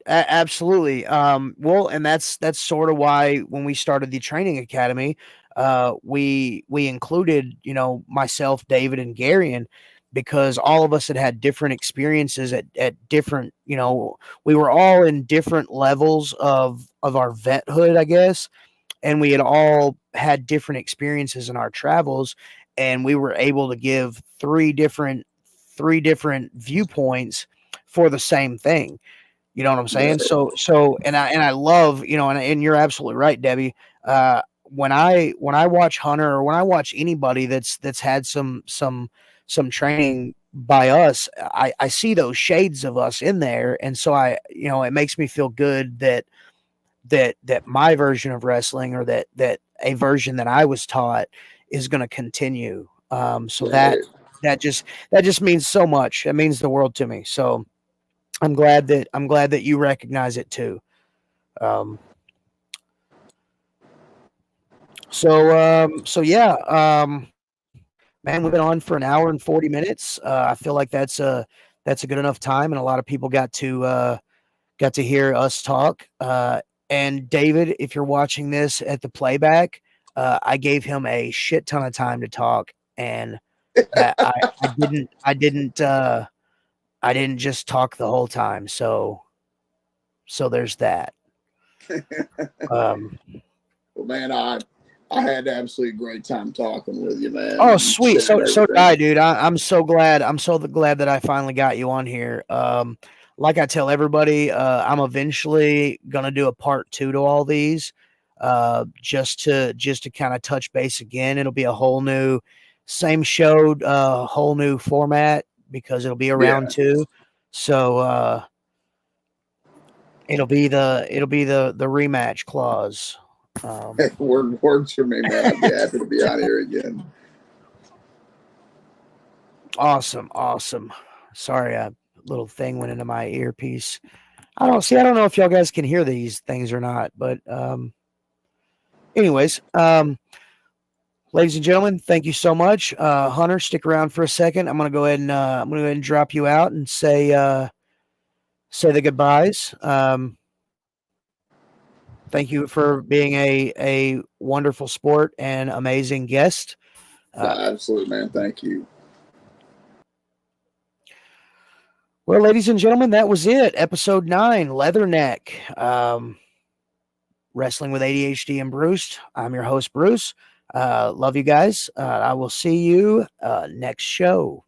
A: Absolutely. Well, and that's sort of why when we started the training academy, we included, myself, David, and Garion, because all of us had different experiences at different, we were all in different levels of our vethood, I guess, and we had all had different experiences in our travels, and we were able to give three different viewpoints for the same thing. You know what I'm saying? So, and I love, you know, and you're absolutely right, Debbie. When I watch Hunter, or when I watch anybody that's had some training by us, I see those shades of us in there, and so you know, it makes me feel good that my version of wrestling, or that a version that I was taught, is going to continue. So
B: Right.
A: that just means so much. It means the world to me. So I'm glad that you recognize it too. Um, so yeah, man, we've been on for an hour and 40 minutes. I feel like that's a good enough time, and a lot of people got to hear us talk. And David, if you're watching this at the playback, I gave him a shit ton of time to talk, and I didn't just talk the whole time. So there's that. Um,
B: Well, man, I had an absolutely great time talking with you, man.
A: oh,
B: And
A: sweet.
B: sharing
A: So did
B: everything.
A: I, dude. I'm so glad. I'm so glad that I finally got you on here. Like I tell everybody, I'm eventually gonna do a part 2 to all these, just to kind of touch base again. It'll be a whole new, same show, whole new format, because it'll be a round 2. So it'll be the rematch clause.
B: Works for me, man. I'd be happy to be on here again.
A: Awesome. Sorry, a little thing went into my earpiece. I don't know if y'all guys can hear these things or not, but anyways, ladies and gentlemen, thank you so much. Hunter, stick around for a second. I'm gonna go ahead and drop you out and say the goodbyes. Thank you for being a wonderful sport and amazing guest.
B: Absolutely, man. Thank you.
A: Well, ladies and gentlemen, that was it. Episode 9, Leatherneck. Wrestling with ADHD and Bruce. I'm your host, Bruce. Love you guys. I will see you next show.